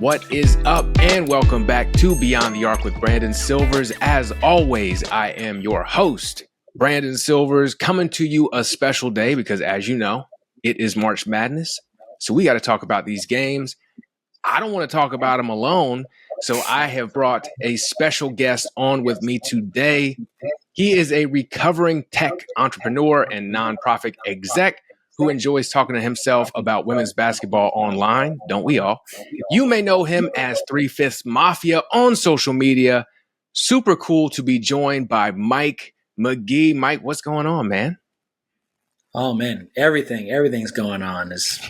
What is up, and welcome back to Beyond the Arc with Brandon Silvers. As always, I am your host, Brandon Silvers, coming to you a special day because, as you know, it is March Madness. So we got to talk about these games. I don't want to talk about them alone, so I have brought a special guest on with me today. He is a recovering tech entrepreneur and nonprofit exec who enjoys talking to himself about women's basketball online. Don't we all? You may know him as 3/5 Mafia on social media. Super cool to be joined by Mike McGee. Mike, what's going on, man? Oh man, everything's going on. Is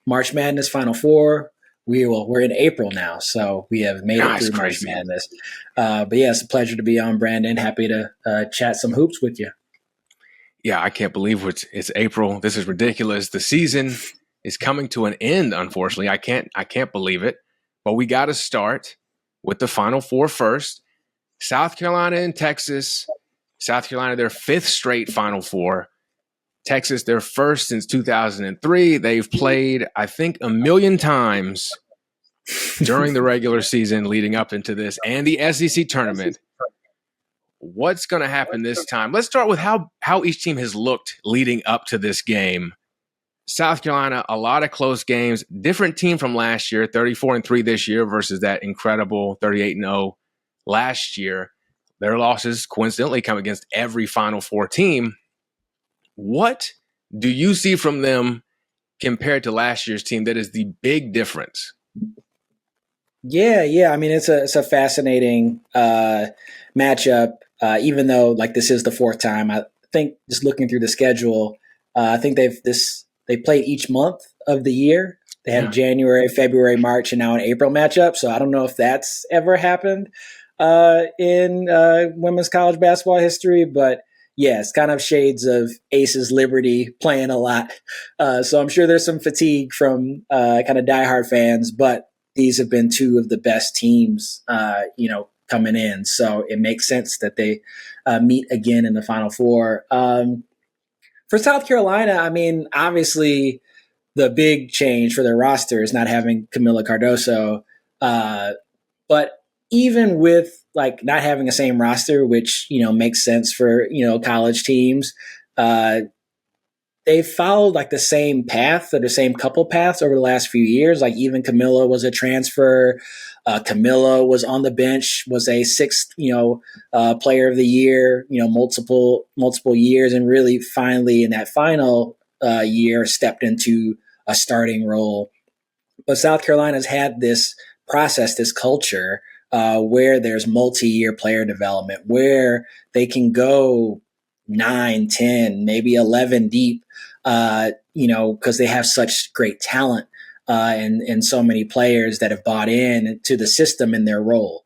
March Madness Final Four. We're in April now, so we have made it through March Madness. But yeah, it's a pleasure to be on, Brandon. Happy to chat some hoops with you. Yeah, I can't believe it's April. This is ridiculous. The season is coming to an end, unfortunately. I can't believe it. But we got to start with the Final Four first. South Carolina and Texas. South Carolina, their fifth straight Final Four. Texas, their first since 2003. They've played, I think, 1 million times during the regular season leading up into this and the SEC tournament. What's going to happen this time? Let's start with how each team has looked leading up to this game. South Carolina, a lot of close games. Different team from last year, 34-3 this year versus that incredible 38-0 last year. Their losses coincidentally come against every Final Four team. What do you see from them compared to last year's team that is the big difference? Yeah. I mean, it's a fascinating matchup. Even though this is the fourth time, I think just looking through the schedule, I think they played each month of the year. They had a January, February, March, and now an April matchup. So I don't know if that's ever happened in women's college basketball history, but yeah, it's kind of shades of Aces Liberty playing a lot. So I'm sure there's some fatigue from kind of diehard fans, but these have been two of the best teams, coming in. So it makes sense that they meet again in the Final Four. For South Carolina, I mean, obviously the big change for their roster is not having Camila Cardoso. But even with not having the same roster, which, makes sense for, college teams, they followed the same path or the same couple paths over the last few years. Even Camila was a transfer. Camila was on the bench, was a sixth, player of the year, multiple years, and really finally in that final year stepped into a starting role. But South Carolina's had this process, this culture where there's multi-year player development, where they can go 9, 10, maybe 11 deep, because they have such great talent and so many players that have bought in to the system in their role.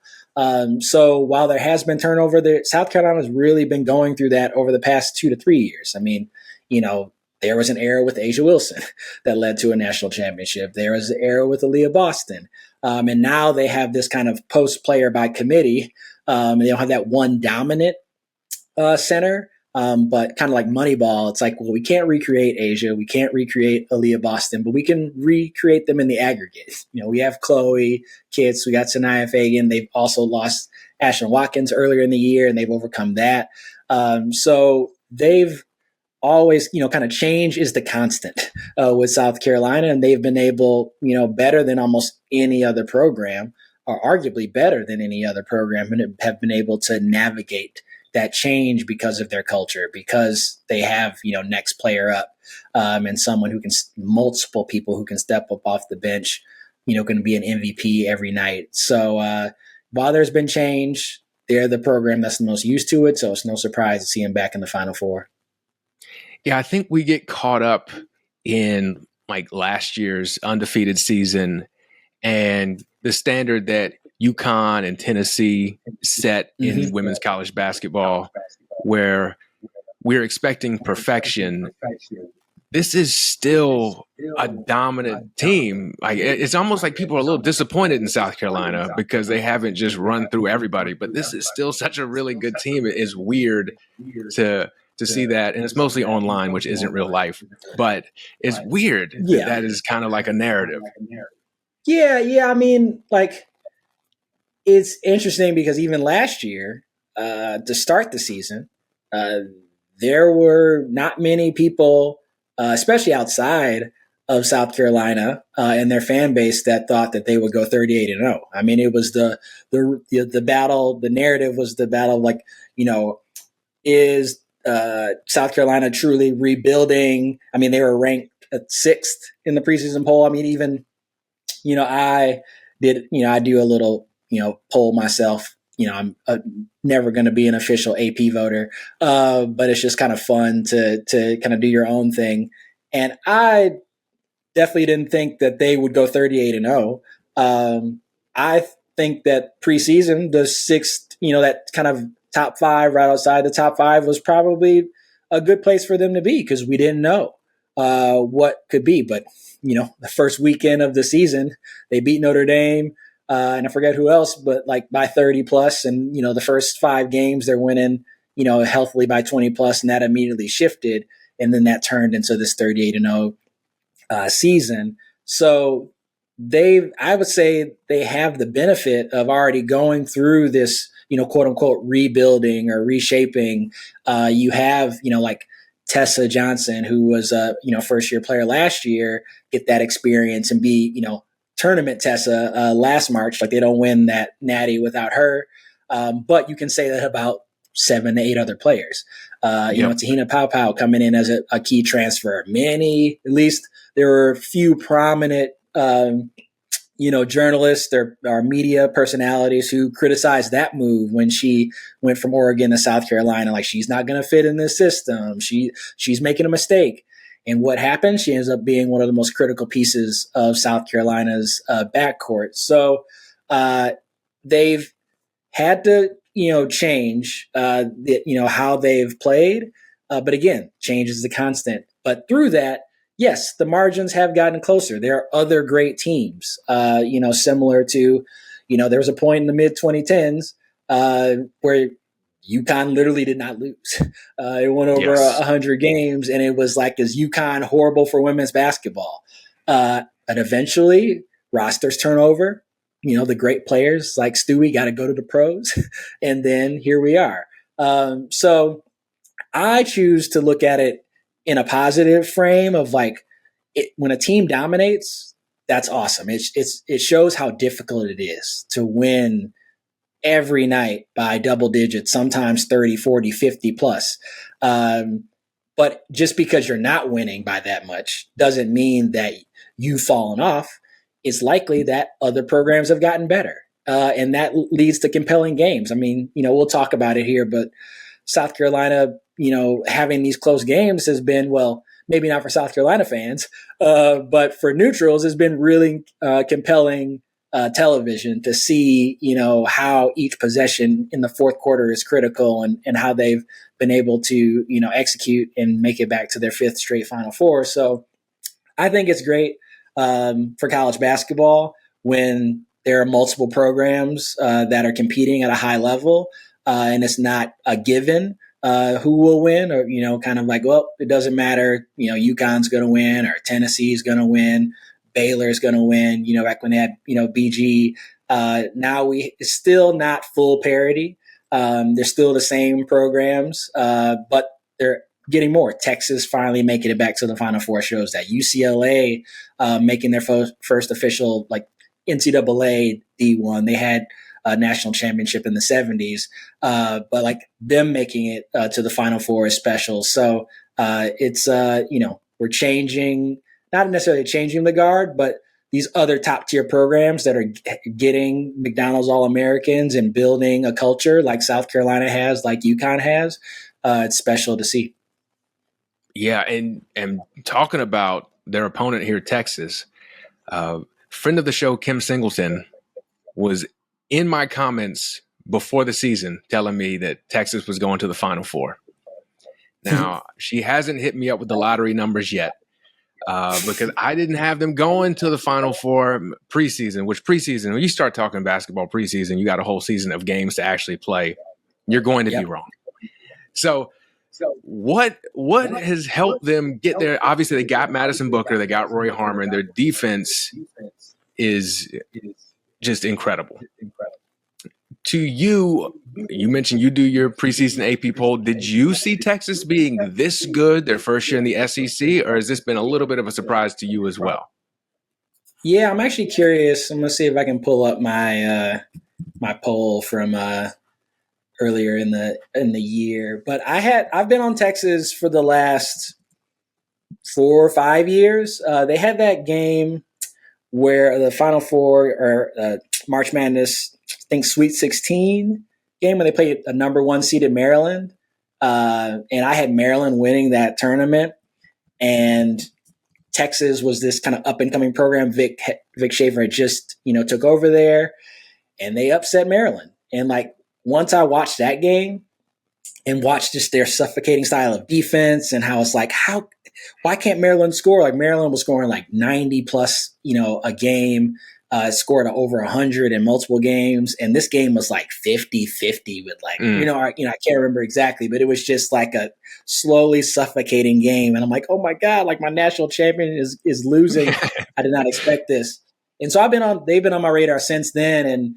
So while there has been turnover there, South Carolina's really been going through that over the past 2 to 3 years. I mean, there was an era with Asia Wilson that led to a national championship. There was an era with Aaliyah Boston. And now they have this kind of post-player by committee. They don't have that one dominant center. But kind of like Moneyball, it's well, we can't recreate Asia. We can't recreate Aaliyah Boston, but we can recreate them in the aggregate. We have Chloe Kitts. We got Sanaya Fagan. They've also lost Ashton Watkins earlier in the year, and they've overcome that. So they've always, kind of change is the constant with South Carolina, and they've been able, better than almost any other program, or arguably better than any other program, and have been able to navigate that change because of their culture, because they have, next player up and someone who can, multiple people who can step up off the bench, going to be an MVP every night. So while there's been change, they're the program that's the most used to it. So it's no surprise to see them back in the Final Four. Yeah, I think we get caught up in last year's undefeated season and the standard that UConn and Tennessee set in women's college basketball, where we're expecting perfection. This is still a dominant team. It's almost like people are a little disappointed in South Carolina because they haven't just run through everybody. But this is still such a really good team. It is weird to see that, and it's mostly online, which isn't real life. But it's weird that is kind of like a narrative. Yeah. I mean, like, it's interesting because even last year, to start the season, uh, there were not many people, especially outside of South Carolina and their fan base, that thought that they would go 38-0. I mean, it was the battle. The narrative was the battle, like, is South Carolina truly rebuilding? I mean, they were ranked at sixth in the preseason poll. I mean, even I did, I do a little, poll myself. I'm never going to be an official AP voter, but it's just kind of fun to kind of do your own thing. And I definitely didn't think that they would go 38-0. I think that preseason, the sixth, that kind of top five, right outside the top five, was probably a good place for them to be because we didn't know what could be. But the first weekend of the season, they beat Notre Dame, and I forget who else, but like by 30 plus. And the first 5 games they're winning, healthily by 20 plus, and that immediately shifted, and then that turned into this 38-0 season. So I would say they have the benefit of already going through this, quote unquote, rebuilding or reshaping. You have, like Tessa Johnson, who was a, first year player last year, get that experience and be, tournament Tessa last March. Like, they don't win that natty without her. But you can say that about 7 to 8 other players. Tahina Pau coming in as a key transfer. Manny, at least there were a few prominent, journalists or media personalities who criticized that move when she went from Oregon to South Carolina. Like, she's not going to fit in this system. She's making a mistake. And what happened? She ends up being one of the most critical pieces of South Carolina's backcourt. So they've had to, change, how they've played. But again, change is the constant. But through that, yes, the margins have gotten closer. There are other great teams, similar to, there was a point in the mid 2010s where UConn literally did not lose. It went over 100 games, and it was like, is UConn horrible for women's basketball? And eventually, rosters turn over. The great players like Stewie got to go to the pros, and then here we are. So I choose to look at it in a positive frame of like, when a team dominates, that's awesome. It shows how difficult it is to win every night by double digits, sometimes 30, 40, 50 plus. But just because you're not winning by that much doesn't mean that you've fallen off. It's likely that other programs have gotten better. And that leads to compelling games. I mean, we'll talk about it here, but South Carolina, having these close games has been, well, maybe not for South Carolina fans, but for neutrals has been really compelling television to see, how each possession in the fourth quarter is critical and how they've been able to, execute and make it back to their 5th straight Final Four. So I think it's great for college basketball when there are multiple programs that are competing at a high level, and it's not a given who will win, or, kind of like, well, it doesn't matter, UConn's going to win or Tennessee's going to win. Baylor's going to win, back when they had, BG. Now it's still not full parity. They're still the same programs, but they're getting more. Texas finally making it back to the Final Four shows that. UCLA making their first official, like, NCAA D1. They had a national championship in the 70s, but like them making it to the Final Four is special. So it's, we're changing, not necessarily changing the guard, but these other top tier programs that are getting McDonald's All-Americans and building a culture like South Carolina has, like UConn has, it's special to see. Yeah, and talking about their opponent here, Texas, friend of the show, Kim Singleton, was in my comments before the season telling me that Texas was going to the Final Four. Now, she hasn't hit me up with the lottery numbers yet, because I didn't have them going to the Final Four preseason, which preseason, when you start talking basketball preseason, you got a whole season of games to actually play. You're going to be wrong. So what has helped them get there? Obviously, they got Madison Booker, they got Roy Harmon. Their defense is just incredible. To you, you mentioned you do your preseason AP poll. Did you see Texas being this good their first year in the SEC, or has this been a little bit of a surprise to you as well? Yeah, I'm actually curious. I'm gonna see if I can pull up my my poll from earlier in the year. But I've been on Texas for the last 4 or 5 years. They had that game where the Final Four or March Madness, I think Sweet 16 game when they played a number 1 seeded Maryland, and I had Maryland winning that tournament, and Texas was this kind of up and coming program. Vic Schaefer had just took over there, and they upset Maryland. And like once I watched that game and watched just their suffocating style of defense and how it's like why can't Maryland score? Like Maryland was scoring like 90 plus a game. Scored over 100 in multiple games, and this game was like 50-50 with like I can't remember exactly, but it was just like a slowly suffocating game, and I'm like, oh my god, like my national champion is losing. I did not expect this, and so they've been on my radar since then, and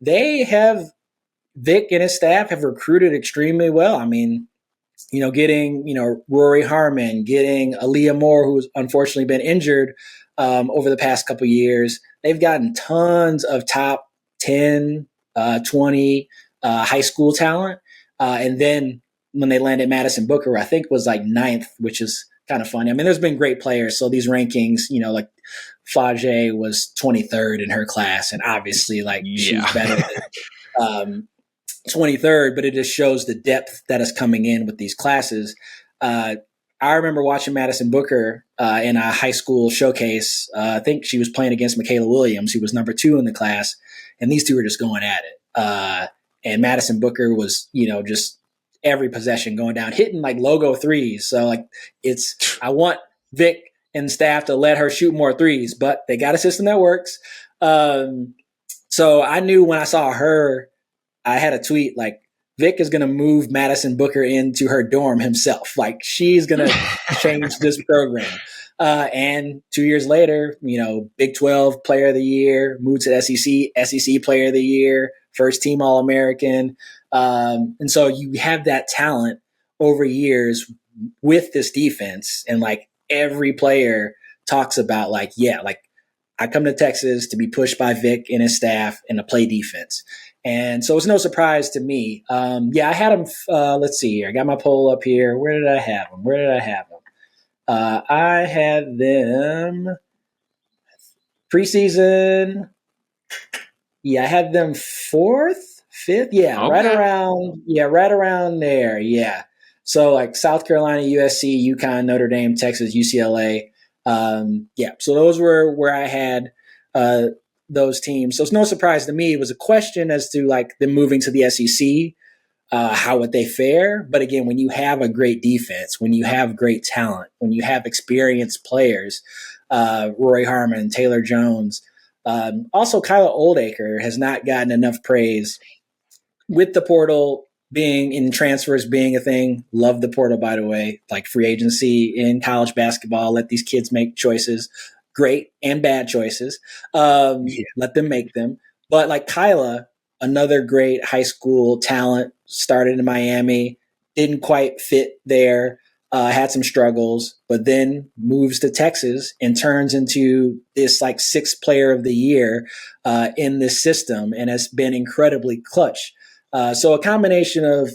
Vic and his staff have recruited extremely well. I mean, getting Rory Harmon, getting Aaliyah Moore, who's unfortunately been injured over the past couple of years. They've gotten tons of top 10, 20 high school talent. And then when they landed Madison Booker, I think was like 9th, which is kind of funny. I mean, there's been great players. So these rankings, like Flage was 23rd in her class. And obviously she's better than 23rd, but it just shows the depth that is coming in with these classes. I remember watching Madison Booker in a high school showcase. I think she was playing against Michaela Williams, who was number 2 in the class, and these two were just going at it. And Madison Booker was, just every possession going down, hitting like logo threes. So I want Vic and staff to let her shoot more threes, but they got a system that works. So I knew when I saw her, I had a tweet like, Vic is going to move Madison Booker into her dorm himself. Like she's going to change this program. And 2 years later, Big 12 Player of the Year, moved to SEC Player of the Year, first team All-American. And so you have that talent over years with this defense. And like every player talks about I come to Texas to be pushed by Vic and his staff and to play defense. And so it's no surprise to me. I had them. Let's see here. I got my poll up here. Where did I have them? I had them preseason. Yeah, I had them 4th, 5th. Yeah, okay. right around there. Yeah. So like South Carolina, USC, UConn, Notre Dame, Texas, UCLA. So those were where I had those teams. So it's no surprise to me. It was a question as to like them moving to the SEC, how would they fare? But again, when you have a great defense, when you have great talent, when you have experienced players, Rory Harmon, Taylor Jones, also Kyla Oldacre has not gotten enough praise with the portal being in transfers being a thing. Love the portal, by the way, like free agency in college basketball, let these kids make choices. Great and bad choices. Let them make them. But like Kyla, another great high school talent, started in Miami, didn't quite fit there, had some struggles, but then moves to Texas and turns into this like 6th Player of the Year in this system and has been incredibly clutch. So a combination of,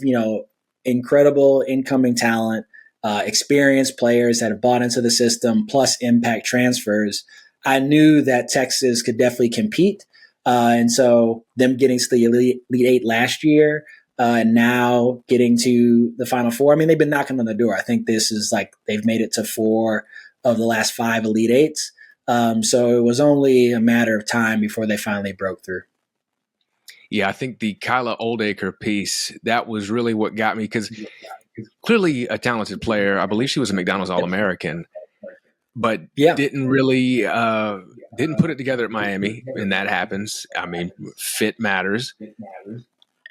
incredible incoming talent, experienced players that have bought into the system, plus impact transfers, I knew that Texas could definitely compete. And so them getting to the Elite Eight last year, and now getting to the Final Four, I mean, they've been knocking on the door. I think this is like they've made it to 4 of the last 5 Elite Eights. So it was only a matter of time before they finally broke through. Yeah, I think the Kyla Oldacre piece, that was really what got me, because clearly a talented player. I believe she was a McDonald's All-American, but didn't really didn't put it together at Miami, and that happens. I mean, fit matters.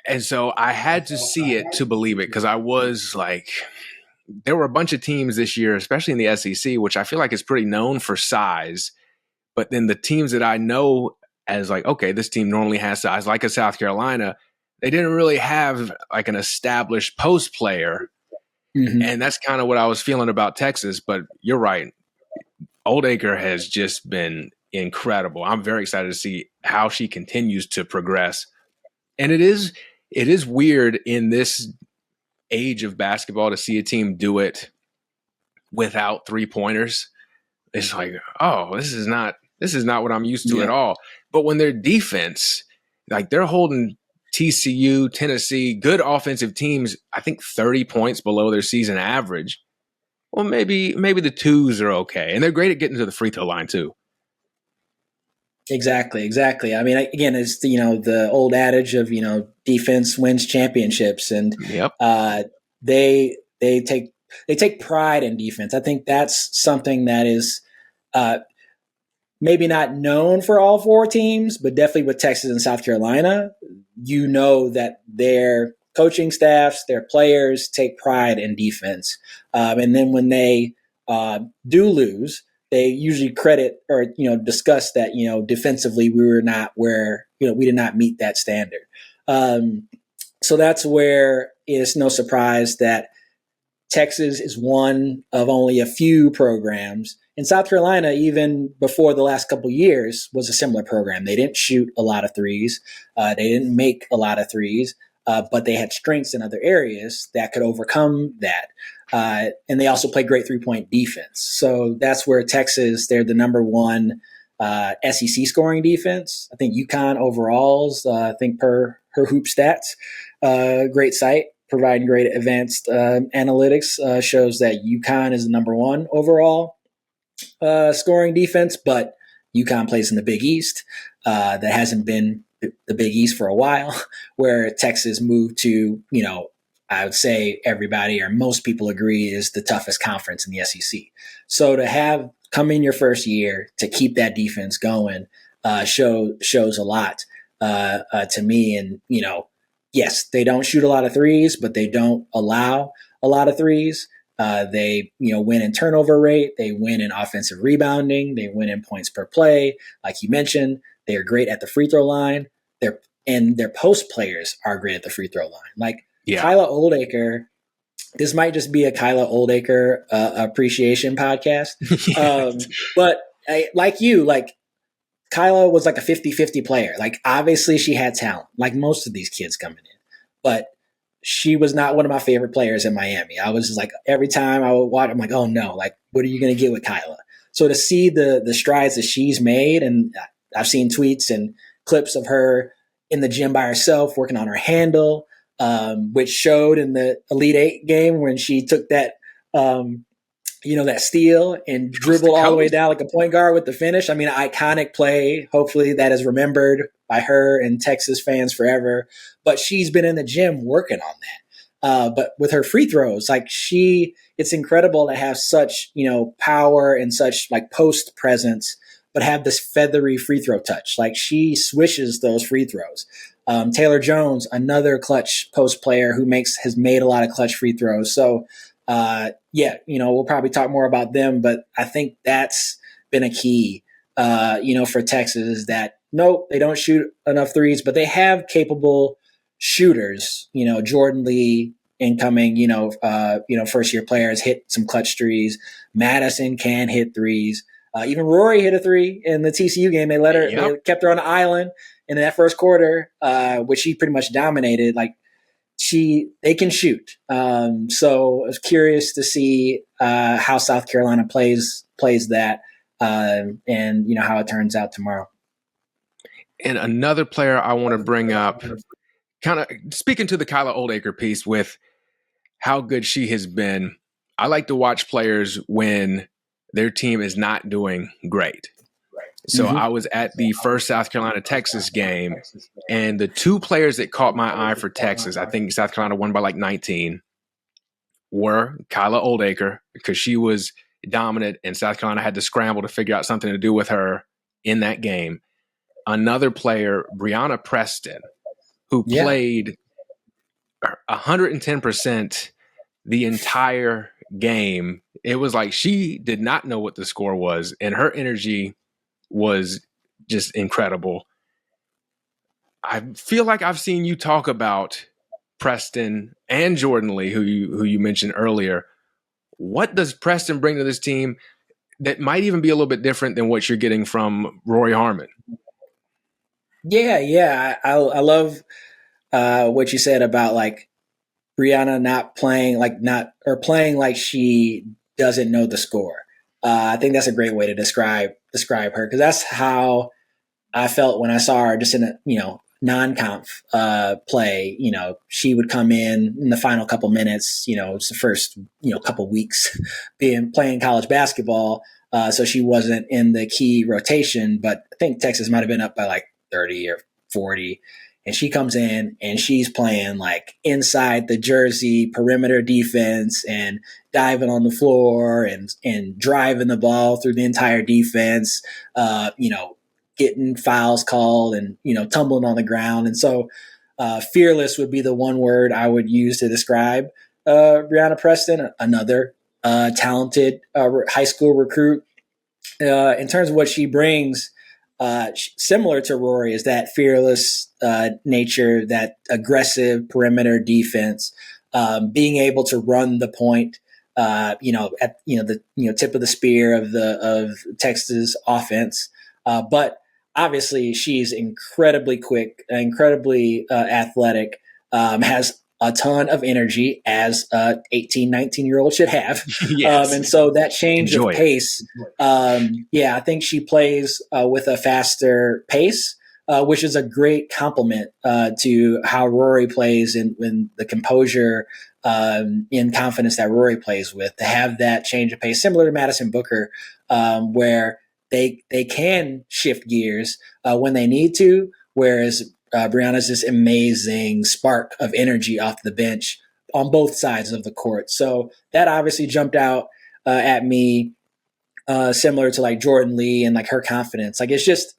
And so I had to see it to believe it, because I was like, there were a bunch of teams this year, especially in the SEC, which I feel like is pretty known for size, But then the teams that I know as like, okay, this team normally has size, like a South Carolina, they didn't really have like an established post player. Mm-hmm. And that's kind of what I was feeling about Texas. But you're right. Oldacre has just been incredible. I'm very excited to see how she continues to progress. And it is weird in this age of basketball to see a team do it without 3-pointers. It's like, oh, this is not what I'm used to at all. But when their defense, like they're holding TCU, Tennessee, good offensive teams, I think 30 points below their season average. Well, maybe the twos are okay. And they're great at getting to the free throw line too. Exactly. I mean, again, it's the old adage of defense wins championships, and Yep. They take pride in defense. I think that's something that is maybe not known for all four teams, but definitely with Texas and South Carolina, that their coaching staffs, their players take pride in defense, and then when they do lose, they usually credit or discuss that defensively we were not where we did not meet that standard. So that's where it's no surprise that Texas is one of only a few programs. In South Carolina, even before the last couple of years, was a similar program. They didn't shoot a lot of threes. They didn't make a lot of threes, but they had strengths in other areas that could overcome that. And they also play great three-point defense. So that's where Texas, they're the number one SEC scoring defense. I think UConn overalls, I think per her hoop stats, great site, providing great advanced analytics, shows that UConn is the number one overall scoring defense, but UConn plays in the Big East. That hasn't been the Big East for a while, where Texas moved to, I would say everybody or most people agree is the toughest conference in the SEC. So to have come in your first year to keep that defense going shows a lot to me. And, yes, they don't shoot a lot of threes, but they don't allow a lot of threes. They, win in turnover rate. They win in offensive rebounding. They win in points per play. Like you mentioned, they are great at the free throw line. Their post players are great at the free throw line. Like Kyla Oldacre, this might just be a Kyla Oldacre appreciation podcast. But Kyla was like a 50-50 player. Like, obviously she had talent, like most of these kids coming in. But she was not one of my favorite players in Miami. I was just like, every time I would watch, I'm like, oh no, like, what are you going to get with Kyla? So to see the strides that she's made, and I've seen tweets and clips of her in the gym by herself working on her handle, which showed in the Elite Eight game when she took that, that steal and dribbled all the way down like a point guard with the finish. I mean, iconic play. Hopefully that is remembered by her and Texas fans forever. But she's been in the gym working on that. But with her free throws, it's incredible to have such, power and such like post presence, but have this feathery free throw touch. Like, she swishes those free throws. Taylor Jones, another clutch post player who has made a lot of clutch free throws. So, we'll probably talk more about them, but I think that's been a key, for Texas, is that nope, they don't shoot enough threes, but they have capable shooters. Jordan Lee, incoming, first year players, hit some clutch threes. Madison can hit threes. Even Rory hit a three in the TCU game. They they kept her on the island in that first quarter, which she pretty much dominated. Like, they can shoot. So I was curious to see how South Carolina plays that, and how it turns out tomorrow. And another player I want to bring up, kind of speaking to the Kyla Oldacre piece with how good she has been. I like to watch players when their team is not doing great. So I was at the first South Carolina-Texas game, and the two players that caught my eye for Texas, I think South Carolina won by like 19, were Kyla Oldacre, because she was dominant, and South Carolina had to scramble to figure out something to do with her in that game. Another player, Brianna Preston, who played 110% the entire game. It was like she did not know what the score was, and her energy was just incredible. I feel like I've seen you talk about Preston and Jordan Lee, who you mentioned earlier. What does Preston bring to this team that might even be a little bit different than what you're getting from Rory Harmon? Yeah. I love what you said about like Brianna not playing like she doesn't know the score. I think that's a great way to describe her, because that's how I felt when I saw her just in a non-conf play. She would come in the final couple minutes. It's the first couple weeks playing college basketball, so she wasn't in the key rotation. But I think Texas might have been up by like 30 or 40. And she comes in and she's playing like inside the jersey perimeter defense and diving on the floor and driving the ball through the entire defense, getting fouls called and, tumbling on the ground. And so fearless would be the one word I would use to describe Brianna Preston, another talented high school recruit. In terms of what she brings, similar to Rory, is that fearless nature, that aggressive perimeter defense, being able to run the point, at the tip of the spear of Texas offense. But obviously, she's incredibly quick, incredibly athletic, has a ton of energy, as a 18, 19-year-old should have. Yes. And so that change of pace, I think she plays with a faster pace, which is a great compliment to how Rory plays and the composure and confidence that Rory plays with, to have that change of pace, similar to Madison Booker, where they can shift gears when they need to, whereas Brianna's this amazing spark of energy off the bench on both sides of the court. So that obviously jumped out at me, similar to like Jordan Lee and like her confidence. Like, it's just,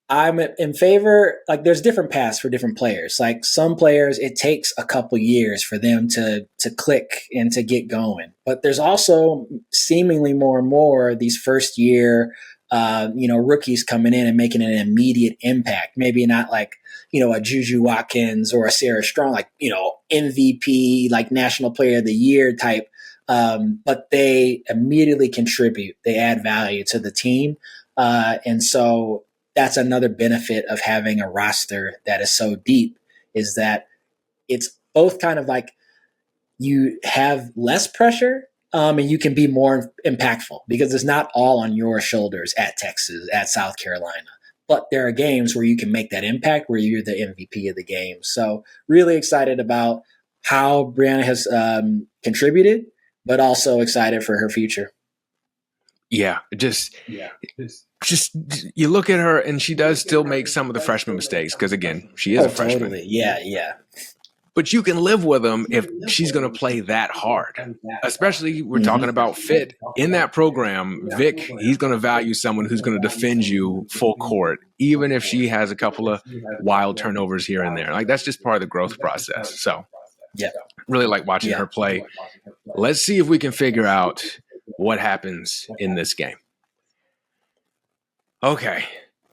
I'm in favor, like there's different paths for different players. Like some players, it takes a couple years for them to click and to get going. But there's also seemingly more and more these first year rookies coming in and making an immediate impact. Maybe not like, a Juju Watkins or a Sarah Strong, like, MVP, like National Player of the Year type. But they immediately contribute. They add value to the team. And so that's another benefit of having a roster that is so deep, is that it's both kind of like you have less pressure, and you can be more impactful because it's not all on your shoulders at Texas, at South Carolina. But there are games where you can make that impact, where you're the MVP of the game. So really excited about how Brianna has contributed, but also excited for her future. Yeah, just you look at her and she does still make some of the freshman mistakes because, again, she is a freshman. Totally. Yeah. But you can live with them if she's going to play that hard. Especially, we're talking about fit. In that program, Vic, he's going to value someone who's going to defend you full court, even if she has a couple of wild turnovers here and there. Like, that's just part of the growth process. So, really like watching her play. Let's see if we can figure out what happens in this game. Okay.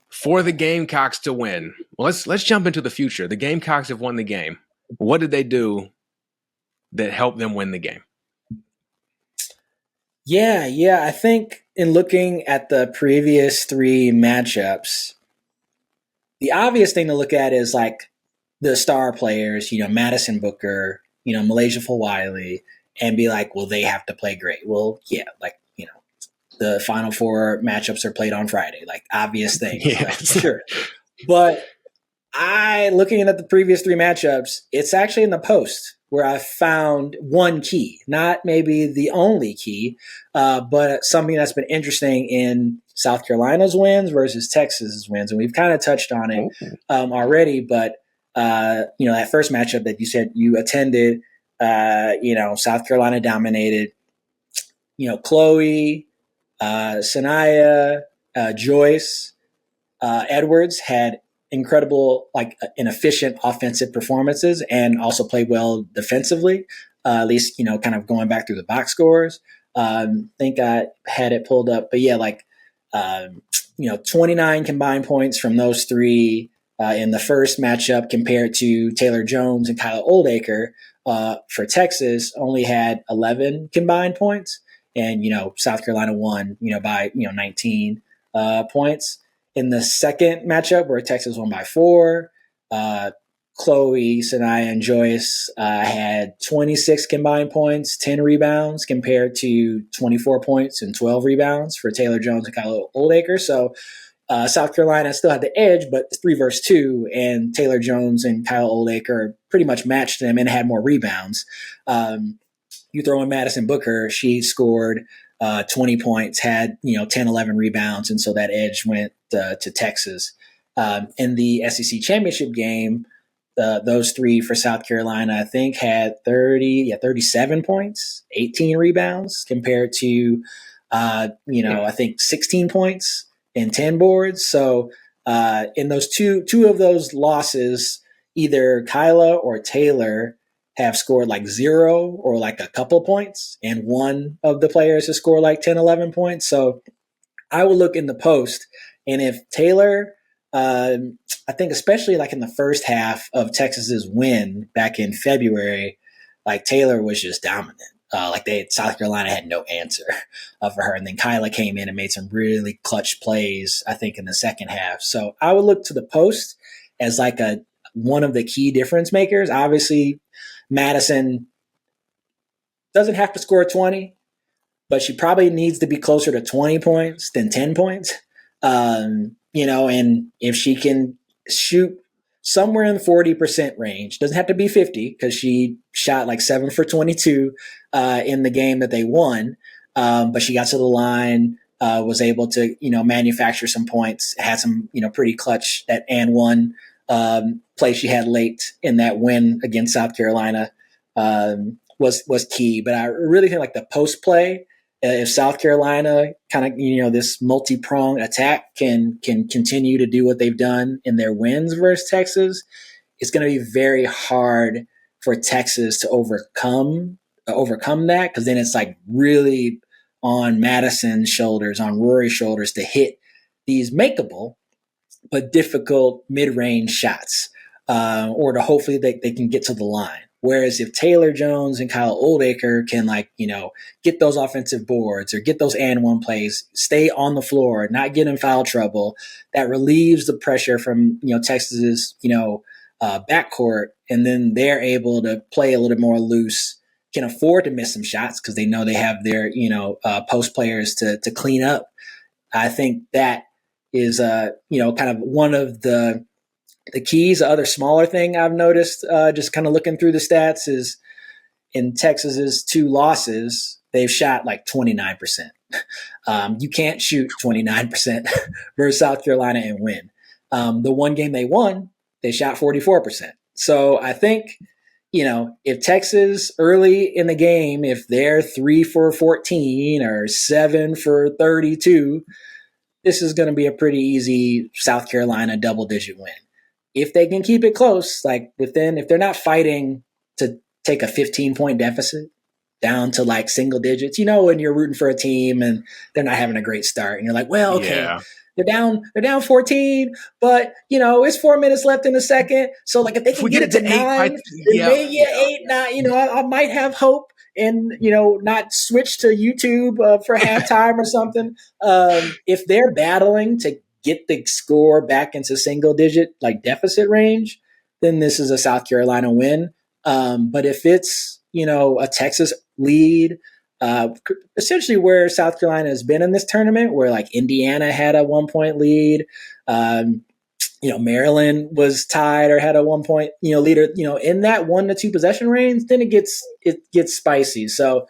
For the Gamecocks to win, well, let's jump into the future. The Gamecocks have won the game. What did they do that helped them win the game? Yeah. I think in looking at the previous three matchups, the obvious thing to look at is like the star players, Madison Booker, Malaysia Fulwiley, and be like, well, they have to play great. Well, yeah, like, the Final Four matchups are played on Friday, like obvious things. Yes. Like, sure. But looking at the previous three matchups, it's actually in the post where I found one key, not maybe the only key, but something that's been interesting in South Carolina's wins versus Texas's wins. And we've kind of touched on it already, but that first matchup that you said you attended, South Carolina dominated, Chloe, Sanaya, Joyce, Edwards had incredible, and efficient offensive performances, and also played well defensively. At least, kind of going back through the box scores. I think I had it pulled up, but yeah, 29 combined points from those three in the first matchup compared to Taylor Jones and Kyle Oldacre for Texas only had 11 combined points. And, South Carolina won, by, 19 points. In the second matchup where Texas won by 4, Chloe, Sanaya, and Joyce had 26 combined points, 10 rebounds compared to 24 points and 12 rebounds for Taylor Jones and Kyle Oldacre. So South Carolina still had the edge, but it's 3 versus 2, and Taylor Jones and Kyle Oldacre pretty much matched them and had more rebounds. You throw in Madison Booker, she scored 20 points, had 10, 11 rebounds, and so that edge went to Texas. In the SEC championship game, those three for South Carolina, I think, had 37 points, 18 rebounds compared to, I think 16 points and 10 boards. So in those two of those losses, either Kyla or Taylor have scored like 0 or like a couple points, and one of the players has scored like 10, 11 points. So I will look in the post, and if Taylor, I think especially like in the first half of Texas's win back in February, like Taylor was just dominant. South Carolina had no answer for her. And then Kyla came in and made some really clutch plays, I think, in the second half. So I would look to the post as like one of the key difference makers. Obviously, Madison doesn't have to score 20, but she probably needs to be closer to 20 points than 10 points. And if she can shoot somewhere in the 40% range, doesn't have to be 50 because she shot like 7 for 22 in the game that they won. But she got to the line, was able to, manufacture some points, had some, pretty clutch that and one play she had late in that win against South Carolina was key. But I really think like the post play, if South Carolina kind of, this multi-pronged attack can continue to do what they've done in their wins versus Texas, it's going to be very hard for Texas to overcome that, because then it's like really on Madison's shoulders, on Rory's shoulders to hit these makeable but difficult mid-range shots, or to hopefully they can get to the line. Whereas if Taylor Jones and Kyle Oldacre can get those offensive boards or get those and one plays, stay on the floor, not get in foul trouble, that relieves the pressure from, Texas's, backcourt. And then they're able to play a little more loose, can afford to miss some shots because they know they have their, post players to clean up. I think that is, kind of one of the keys. The other smaller thing I've noticed, just kind of looking through the stats, is in Texas's 2 losses, they've shot like 29%. You can't shoot 29% versus South Carolina and win. The one game they won, they shot 44%. So I think, if Texas early in the game, if they're 3 for 14 or 7 for 32, this is going to be a pretty easy South Carolina double-digit win. If they can keep it close, if they're not fighting to take a 15-point deficit down to like single digits, when you're rooting for a team and they're not having a great start, and you're like, well, okay, yeah, they're down 14, but it's 4 minutes left in the second. So like if they can get it to 9, 8, 9, I might have hope and not switch to YouTube for halftime or something. If they're battling to get the score back into single digit like deficit range, then this is a South Carolina win. But if it's a Texas lead, essentially where South Carolina has been in this tournament, where like Indiana had a 1-point lead, Maryland was tied or had a 1-point lead, in that 1 to 2 possession range, then it gets spicy. So,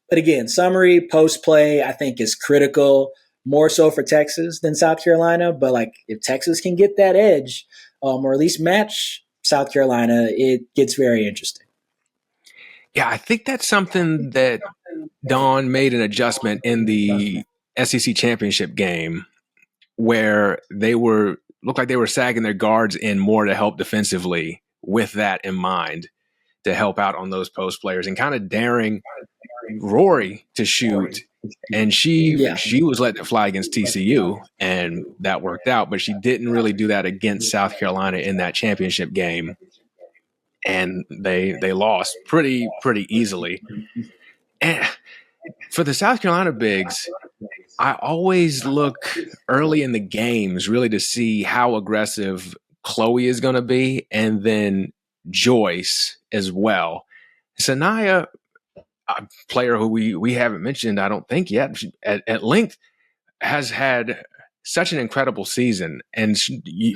but again, summary, post play, I think is critical, more so for Texas than South Carolina. But like if Texas can get that edge, or at least match South Carolina, it gets very interesting. Yeah, I think that's something that Dawn made an adjustment in the SEC championship game, where they looked like they were sagging their guards in more to help defensively, with that in mind, to help out on those post players and kind of daring Rory to shoot And she Yeah. she was letting it fly against TCU, and that worked out, but she didn't really do that against South Carolina in that championship game, and they lost pretty easily. And for the South Carolina bigs, I always look early in the games really to see how aggressive Chloe is going to be, and then Joyce as well. Sanaya, a player who we haven't mentioned, I don't think yet, at length, has had such an incredible season. And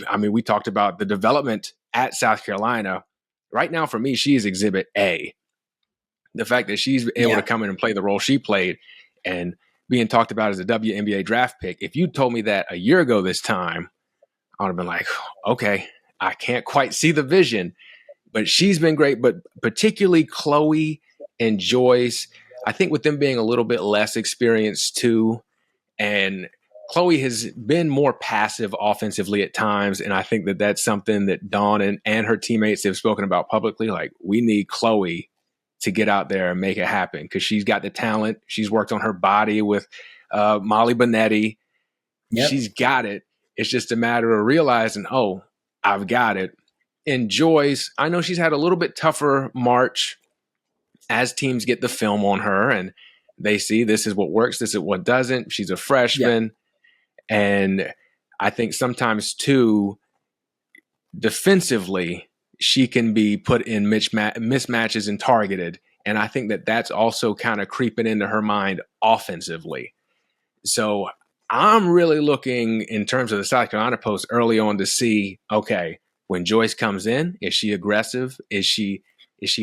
I mean, we talked about the development at South Carolina. Right now, for me, she is Exhibit A. The fact that she's able to come in and play the role she played and being talked about as a WNBA draft pick. If you told me that a year ago this time, I would have been like, okay, I can't quite see the vision. But she's been great, but particularly Chloe and Joyce, I think with them being a little bit less experienced too, and Chloe has been more passive offensively at times. And I think that that's something that Dawn and her teammates have spoken about publicly. Like, we need Chloe to get out there and make it happen because she's got the talent. She's worked on her body with Molly Benetti. Yep. She's got it. It's just a matter of realizing, oh, I've got it. And Joyce, I know she's had a little bit tougher March as teams get the film on her and they see this is what works, this is what doesn't. She's a freshman. Yep. And I think sometimes, too, defensively, she can be put in mismatches and targeted. And I think that that's also kind of creeping into her mind offensively. So I'm really looking in terms of the South Carolina Post early on to see, okay, when Joyce comes in, is she aggressive? Is she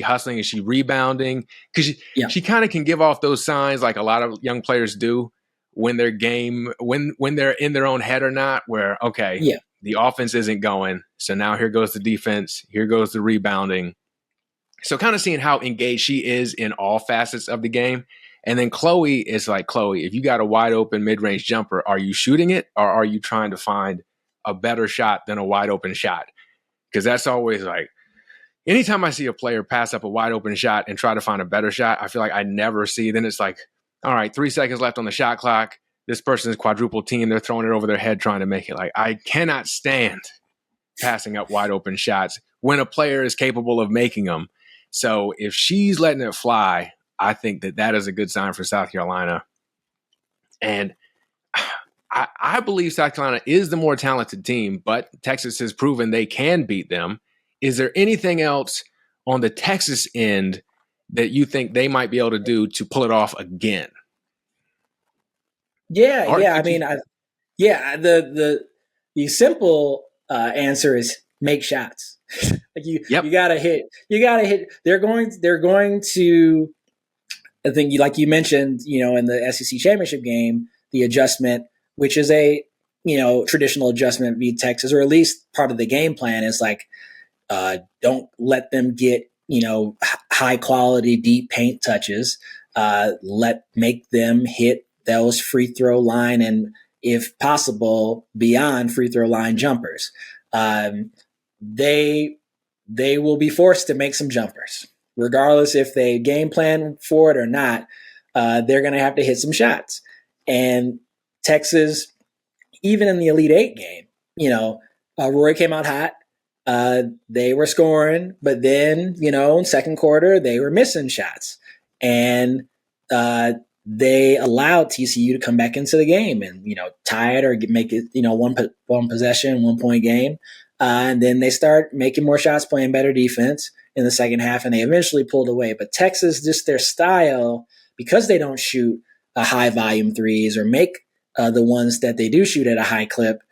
hustling? Is she rebounding? Because she kind of can give off those signs like a lot of young players do when their game, when they're in their own head or not, where, okay, the offense isn't going. So now here goes the defense. Here goes the rebounding. So kind of seeing how engaged she is in all facets of the game. And then Chloe is like, Chloe, if you got a wide open mid-range jumper, are you shooting it or are you trying to find a better shot than a wide open shot? Because that's always like, anytime I see a player pass up a wide open shot and try to find a better shot, I feel like I never see. Then it's like, all right, 3 seconds left on the shot clock. This person is quadruple team. They're throwing it over their head trying to make it. Like, I cannot stand passing up wide open shots when a player is capable of making them. So if she's letting it fly, I think that that is a good sign for South Carolina. And I believe South Carolina is the more talented team, but Texas has proven they can beat them. Is there anything else on the Texas end that you think they might be able to do to pull it off again? The simple answer is make shots. Like you gotta hit. They're going to. I think, like you mentioned, in the SEC championship game, the adjustment, which is a traditional adjustment via Texas, or at least part of the game plan, is like, don't let them get high quality deep paint touches. Make them hit those free throw line and, if possible, beyond free throw line jumpers. They will be forced to make some jumpers, regardless if they game plan for it or not. They're going to have to hit some shots. And Texas, even in the Elite Eight game, Roy came out hot. They were scoring, but then, in second quarter, they were missing shots. And they allowed TCU to come back into the game and, tie it or make it, one possession, 1 point game. And then they start making more shots, playing better defense in the second half, and they eventually pulled away. But Texas, just their style, because they don't shoot high volume threes or make the ones that they do shoot at a high clip,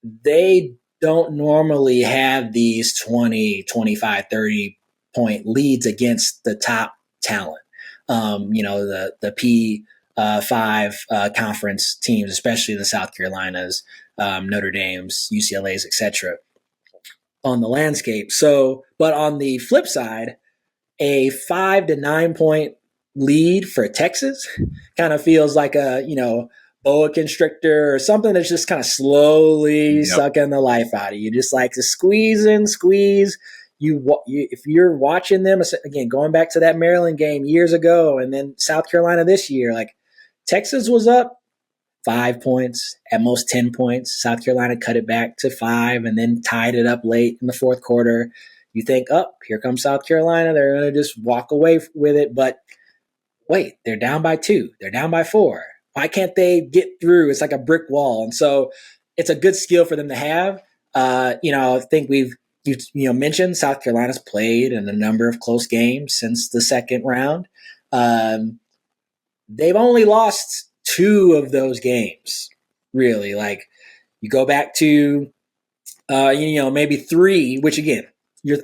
they don't normally have these 20, 25, 30 point leads against the top talent. The P5 conference teams, especially the South Carolinas, Notre Dame's, UCLA's, etc. on the landscape. So, but on the flip side, a 5 to 9 point lead for Texas kind of feels like a, boa constrictor or something that's just kind of slowly sucking the life out of you. Just like to squeeze and squeeze. If you're watching them, again, going back to that Maryland game years ago and then South Carolina this year, like Texas was up 5 points, at most 10 points. South Carolina cut it back to 5 and then tied it up late in the fourth quarter. You think, here comes South Carolina. They're going to just walk away with it. But wait, they're down by 2. They're down by 4. Why can't they get through? It's like a brick wall. And so it's a good skill for them to have. I think you mentioned South Carolina's played in a number of close games since the second round. They've only lost 2 of those games, really. Like, you go back to, maybe 3, which again,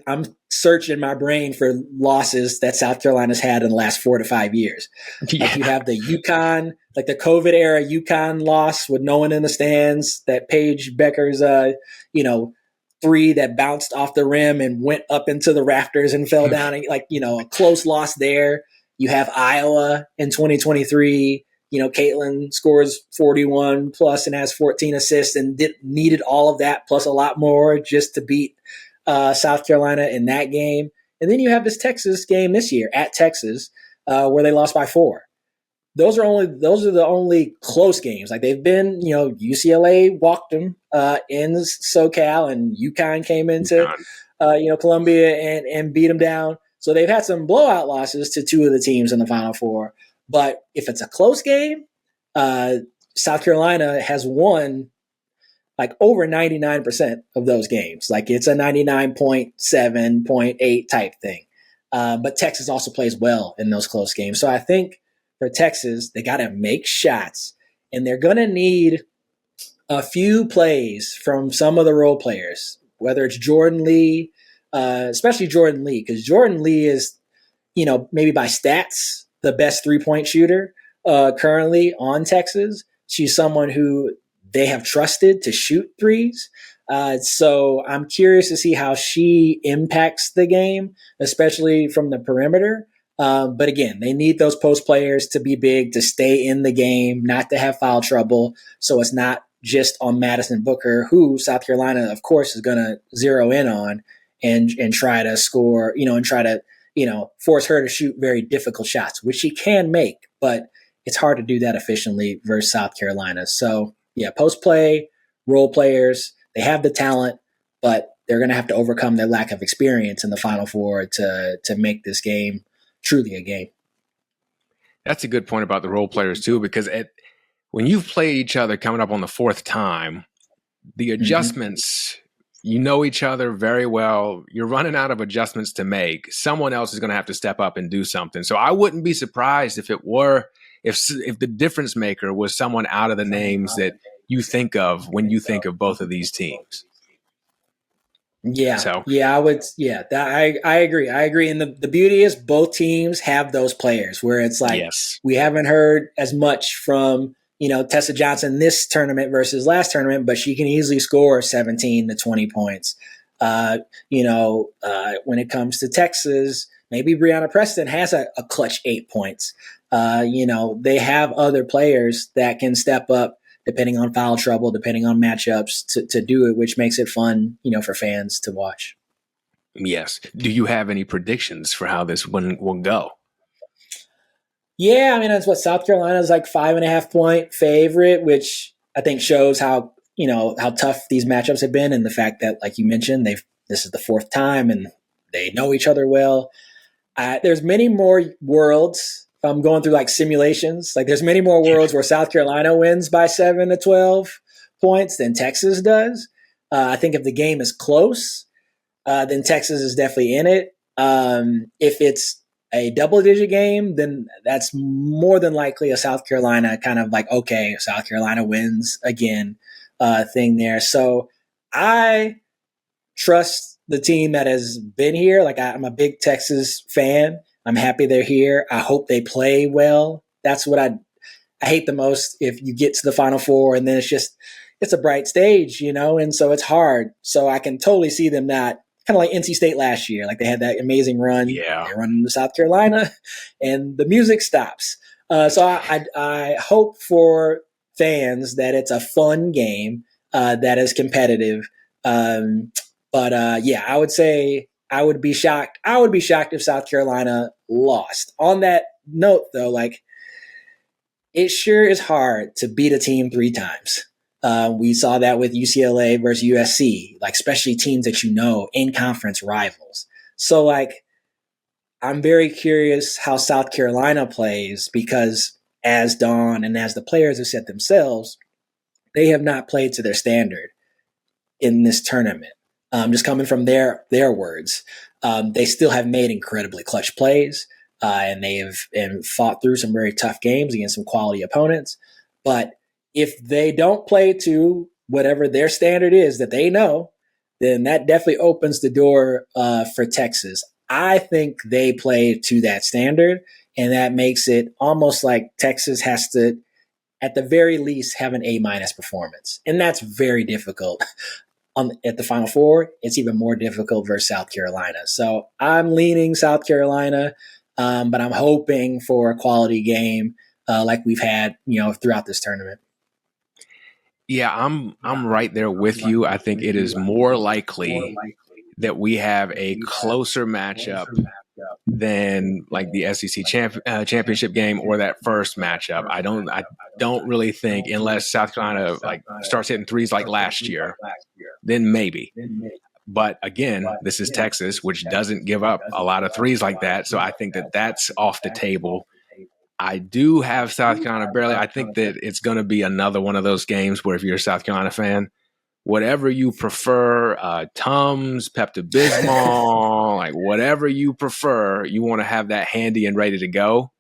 I'm searching my brain for losses that South Carolina's had in the last 4 to 5 years. Yeah. Like, you have the UConn, like the COVID era UConn loss with no one in the stands, that Paige Bueckers, 3 that bounced off the rim and went up into the rafters and fell down, and a close loss there. You have Iowa in 2023. Caitlin scores 41 plus and has 14 assists and needed all of that plus a lot more just to beat South Carolina in that game. And then you have this Texas game this year at Texas where they lost by 4. Those are the only close games. Like, they've been, UCLA walked them in SoCal, and UConn came into Columbia and beat them down. So they've had some blowout losses to 2 of the teams in the Final Four. But if it's a close game, South Carolina has won like over 99% of those games. Like, it's a 99.7, 0.8 type thing. But Texas also plays well in those close games. So I think for Texas, they got to make shots, and they're going to need a few plays from some of the role players, whether it's Jordan Lee, especially Jordan Lee, because Jordan Lee is, maybe by stats, the best 3-point shooter currently on Texas. She's someone who they have trusted to shoot threes. So I'm curious to see how she impacts the game, especially from the perimeter. But again, they need those post players to be big, to stay in the game, not to have foul trouble. So it's not just on Madison Booker, who South Carolina, of course, is going to zero in on and try to score, and try to, force her to shoot very difficult shots, which she can make, but it's hard to do that efficiently versus South Carolina. So yeah, post play, role players, they have the talent, but they're going to have to overcome their lack of experience in the Final Four to make this game truly a game. That's a good point about the role players too, because when you've played each other coming up on the 4th time, the adjustments, you know each other very well. You're running out of adjustments to make. Someone else is going to have to step up and do something. So I wouldn't be surprised if the difference maker was someone out of the names that you think of when you think of both of these teams. Yeah. So, I would. Yeah, I agree. And the beauty is both teams have those players where it's like, yes, we haven't heard as much from, Tessa Johnson this tournament versus last tournament, but she can easily score 17 to 20 points. When it comes to Texas, maybe Brianna Preston has a clutch 8 points. They have other players that can step up depending on foul trouble, depending on matchups to do it, which makes it fun, for fans to watch. Yes. Do you have any predictions for how this one will go? Yeah, that's what South Carolina's like 5.5 point favorite, which I think shows how tough these matchups have been, and the fact that, like you mentioned, this is the 4th time and they know each other well. There's many more worlds. If I'm going through like simulations, like there's many more worlds where South Carolina wins by 7 to 12 points than Texas does. I think if the game is close, then Texas is definitely in it. If it's a double-digit game, then that's more than likely a South Carolina kind of like, okay, South Carolina wins again thing there. So I trust the team that has been here. Like, I'm a big Texas fan. I'm happy they're here. I hope they play well. That's what I hate the most, if you get to the Final Four and then it's a bright stage, and so it's hard. So I can totally see them not, kind of like NC State last year. Like, they had that amazing run. Yeah. They run into South Carolina and the music stops. So I hope for fans that it's a fun game that is competitive. But I would say I would be shocked. I would be shocked if South Carolina lost. On that note, though, like, it sure is hard to beat a team 3 times. We saw that with UCLA versus USC, like especially teams that in conference rivals. So like, I'm very curious how South Carolina plays because as Dawn and as the players have said themselves, they have not played to their standard in this tournament. Just coming from their words, they still have made incredibly clutch plays, and they have fought through some very tough games against some quality opponents. But if they don't play to whatever their standard is that they know, then that definitely opens the door for Texas. I think they play to that standard, and that makes it almost like Texas has to, at the very least, have an A- performance. And that's very difficult. At the Final Four, it's even more difficult versus South Carolina. So I'm leaning South Carolina, but I'm hoping for a quality game like we've had, throughout this tournament. Yeah, I'm right there with you. I think it is more likely that we have a closer matchup than like the SEC championship game or that first matchup. I don't really think, unless South Carolina like starts hitting threes like last year, then maybe. But again, this is Texas, which doesn't give up a lot of threes like that. So I think that that's off the table. I do have South Carolina barely. I think that it's going to be another one of those games where if you're a South Carolina fan, whatever you prefer, Tums, Pepto-Bismol, like whatever you prefer, you want to have that handy and ready to go.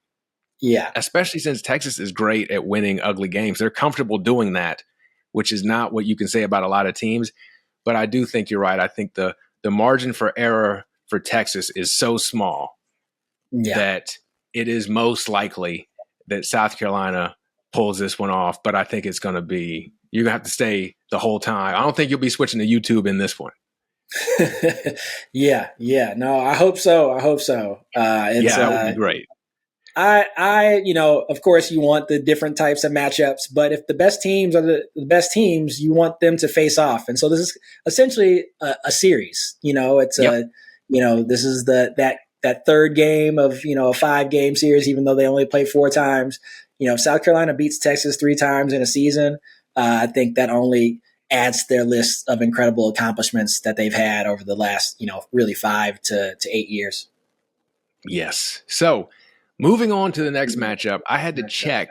Yeah. Especially since Texas is great at winning ugly games. They're comfortable doing that, which is not what you can say about a lot of teams. But I do think you're right. I think the margin for error for Texas is so small that it is most likely that South Carolina pulls this one off. But I think it's going to be, you're going to have to stay the whole time. I don't think you'll be switching to YouTube in this one. Yeah. No, I hope so. That would be great. I, of course you want the different types of matchups, but if the best teams are the best teams, you want them to face off. And so this is essentially a series, it's this is that third game of, a 5-game series, even though they only play 4 times. If South Carolina beats Texas 3 times in a season, I think that only adds to their list of incredible accomplishments that they've had over the last, really 5 to 8 years. Yes. So moving on to the next matchup, I had to check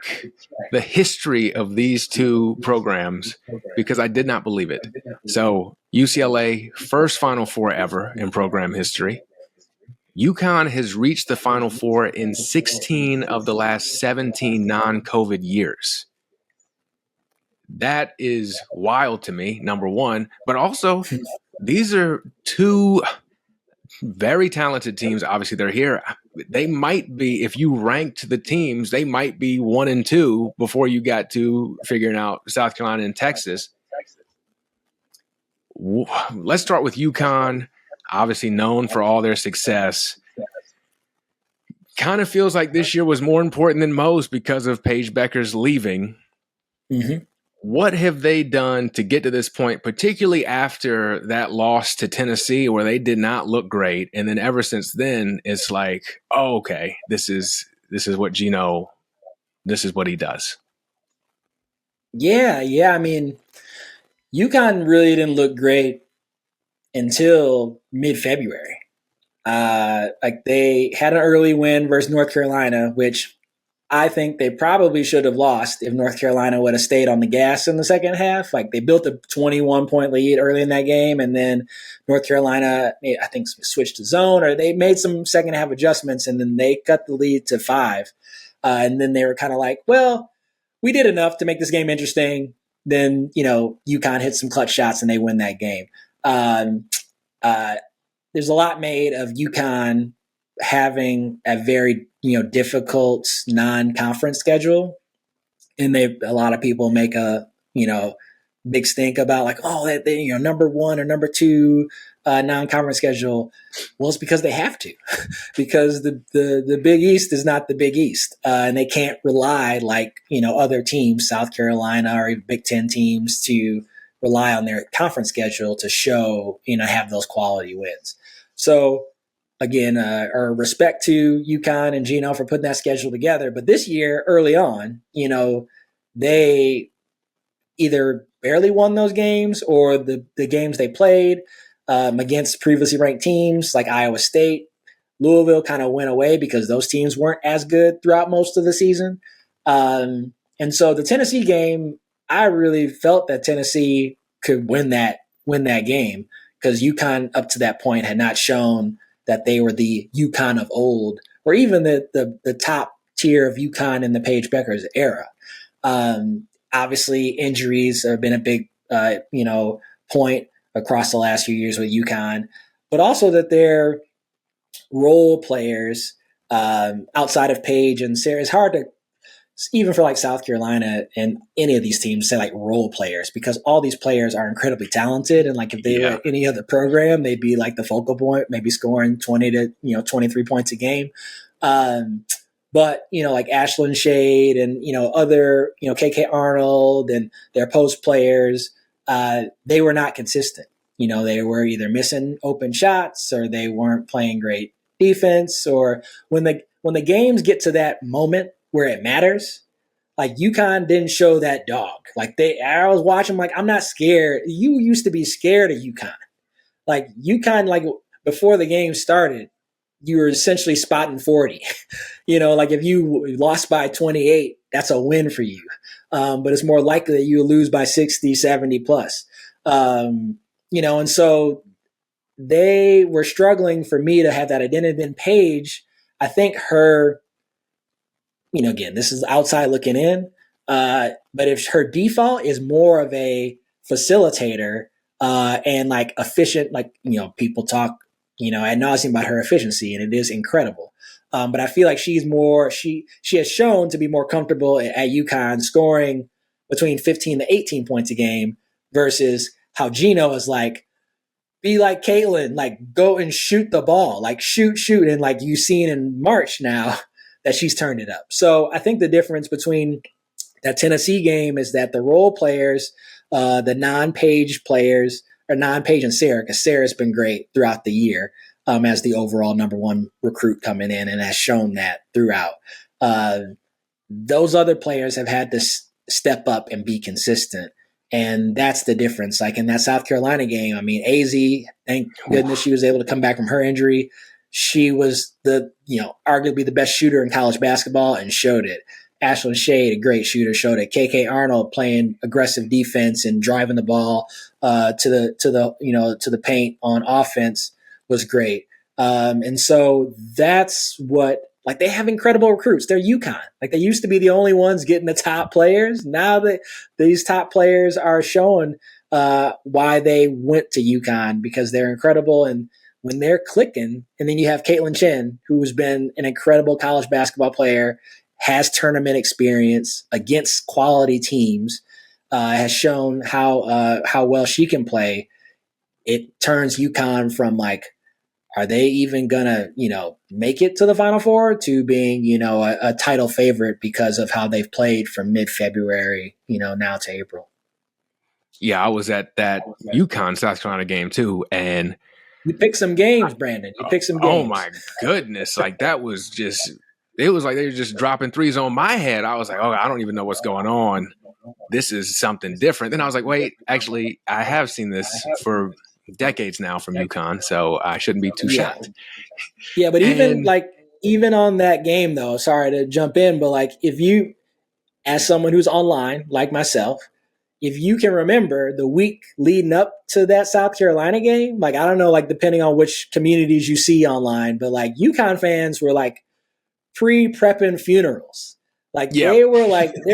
the history of these two programs because I did not believe it. So UCLA, first Final Four ever in program history. UConn has reached the Final Four in 16 of the last 17 non-COVID years. That is wild to me, number one. But also, these are two very talented teams. Obviously, they're here. They might be, if you ranked the teams, they might be 1 and 2 before you got to figuring out South Carolina and Texas. Let's start with UConn, obviously known for all their success. Kind of feels like this year was more important than most because of Paige Bueckers leaving. Mm-hmm. What have they done to get to this point, particularly after that loss to Tennessee where they did not look great? And then ever since then, it's like, oh, okay, this is what Gino, this is what he does. Yeah. I mean, UConn really didn't look great until mid-February. Like they had an early win versus North Carolina, which I think they probably should have lost if North Carolina would have stayed on the gas in the second half. Like they built a 21-point lead early in that game, and then North Carolina, I think, switched to zone, or they made some second half adjustments, and then they cut the lead to 5. And then they were kind of like, well, we did enough to make this game interesting. Then, UConn hit some clutch shots and they win that game. There's a lot made of UConn having a very difficult non-conference schedule, and a lot of people make a big stink about like, oh, they number 1 or number 2 non-conference schedule. Well, it's because they have to, because the Big East is not the Big East, and they can't rely like other teams, South Carolina or even Big Ten teams, to rely on their conference schedule to show have those quality wins. So again, or respect to UConn and Gino for putting that schedule together. But this year, early on, they either barely won those games or the games they played against previously ranked teams like Iowa State. Louisville kind of went away because those teams weren't as good throughout most of the season. And so the Tennessee game, I really felt that Tennessee could win that game because UConn up to that point had not shown that they were the UConn of old, or even the top tier of UConn in the Paige Bueckers era. Obviously, injuries have been a big point across the last few years with UConn, but also that their role players outside of Paige and Sarah, it's hard to, even for like South Carolina and any of these teams, say like role players, because all these players are incredibly talented. And like if they were at any other program, they'd be like the focal point, maybe scoring 20 to 23 points a game. But like Ashlyn Shade and other KK Arnold and their post players, they were not consistent. They were either missing open shots or they weren't playing great defense. Or when the games get to that moment where it matters, like UConn didn't show that dog. Like I was watching, like, I'm not scared. You used to be scared of UConn. Like UConn, like before the game started, you were essentially spotting 40. Like if you lost by 28, that's a win for you. But it's more likely that you lose by 60, 70 plus. And so they were struggling for me to have that identity. In Paige, I think her, again, this is outside looking in, but if her default is more of a facilitator and like efficient, like, people talk, ad nauseum about her efficiency, and it is incredible. But I feel like she has shown to be more comfortable at UConn scoring between 15 to 18 points a game versus how Gino is like, be like Caitlin, like go and shoot the ball, like shoot. And like you've seen in March now that she's turned it up. So I think the difference between that Tennessee game is that the role players, the non-Page players, or non-Page and Sarah, because Sarah's been great throughout the year as the overall number one recruit coming in and has shown that throughout. Those other players have had to step up and be consistent. And that's the difference. Like in that South Carolina game, I mean, AZ, thank goodness she was able to come back from her injury. She was arguably the best shooter in college basketball and showed it. Ashlyn Shade, a great shooter, showed it. KK Arnold playing aggressive defense and driving the ball to the paint on offense was great. And so that's what, like, they have incredible recruits. They're UConn. Like, they used to be the only ones getting the top players. Now that these top players are showing why they went to UConn, because they're incredible. And when they're clicking, and then you have Caitlin Chen, who's been an incredible college basketball player, has tournament experience against quality teams, has shown how well she can play. It turns UConn from like, are they even gonna, make it to the Final Four, to being, a title favorite because of how they've played from mid-February, now to April. Yeah, I was at that UConn South Carolina game too, and you picked some games, Brandon. You picked some games. Oh my goodness! Like that was just. It was like they were just dropping threes on my head. I was like, oh, I don't even know what's going on. This is something different. Then I was like, wait, actually, I have seen this for decades now from UConn, so I shouldn't be too shocked. Yeah, but even on that game, though, sorry to jump in, but like if you, as someone who's online, like myself, if you can remember the week leading up to that South Carolina game, like I don't know, like depending on which communities you see online, but like UConn fans were like pre-prepping funerals. Like they were like, they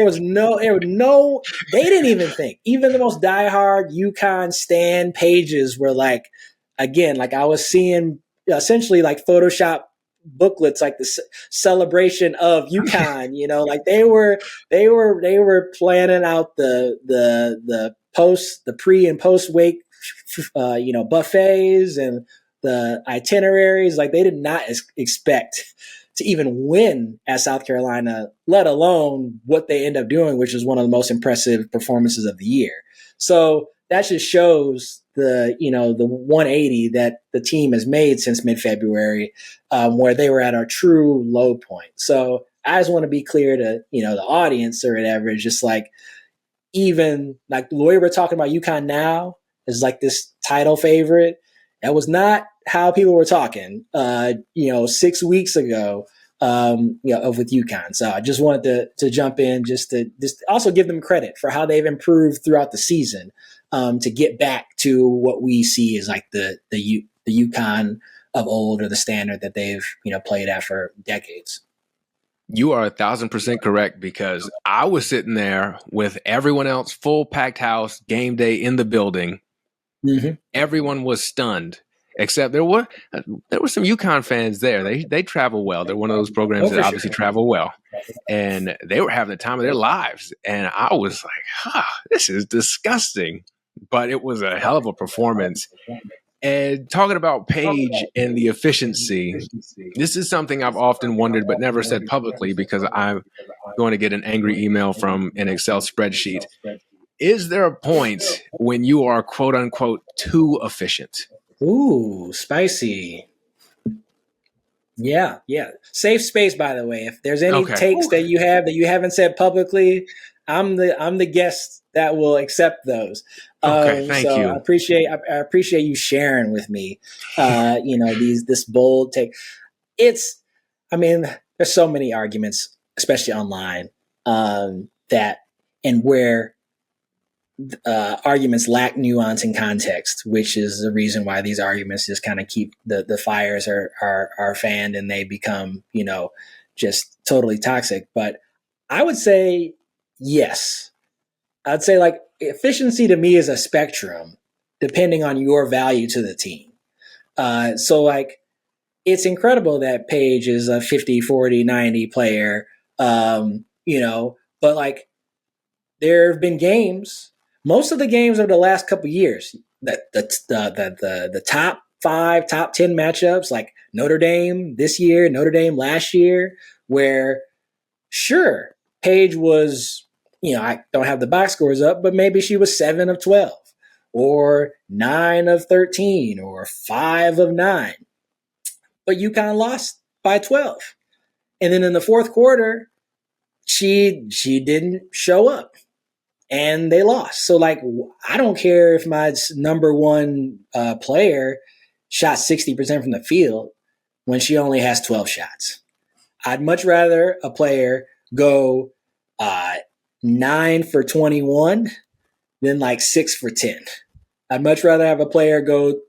didn't even think. Even the most diehard UConn stan pages were like, again, like I was seeing essentially like Photoshop booklets, like the celebration of UConn, like they were planning out the pre and post wake, buffets and the itineraries. Like they did not expect to even win at South Carolina, let alone what they end up doing, which is one of the most impressive performances of the year. So that just shows the 180 that the team has made since mid-February, where they were at our true low point. So I just want to be clear to the audience or whatever. It's just like, even like the way we're talking about UConn now is like this title favorite. That was not how people were talking 6 weeks ago with UConn. So I just wanted to jump in just to also give them credit for how they've improved throughout the season, to get back to what we see as like the UConn of old, or the standard that they've played at for decades. You are 1,000% correct, because I was sitting there with everyone else, full packed house, game day in the building. Mm-hmm. Everyone was stunned, except there were some UConn fans there. They travel well. They're one of those programs that obviously travel well, and they were having the time of their lives. And I was like, this is disgusting. But it was a hell of a performance. And talking about Paige and the efficiency, this is something I've often wondered but never said publicly, because I'm going to get an angry email from an Excel spreadsheet. Is there a point when you are, quote unquote, too efficient? Ooh, spicy. Yeah. Safe space, by the way. If there's any takes that you have that you haven't said publicly, I'm the guest that will accept those. Okay, thank you. I appreciate you sharing with me, this bold take. There's so many arguments, especially online, where arguments lack nuance and context, which is the reason why these arguments just kind of keep the fires are fanned, and they become, just totally toxic. But I would say yes. I'd say like efficiency to me is a spectrum depending on your value to the team. So like, it's incredible that Paige is a 50, 40, 90 player, but like, there have been games, most of the games over the last couple of years, that the top 5, top 10 matchups, like Notre Dame this year, Notre Dame last year, where sure, Paige was, I don't have the box scores up, but maybe she was 7 of 12 or 9 of 13 or 5 of 9. But UConn lost by 12. And then in the fourth quarter, she didn't show up and they lost. So like, I don't care if my number one player shot 60% from the field when she only has 12 shots. I'd much rather a player go 9 for 21 than like 6 for 10. I'd much rather have a player go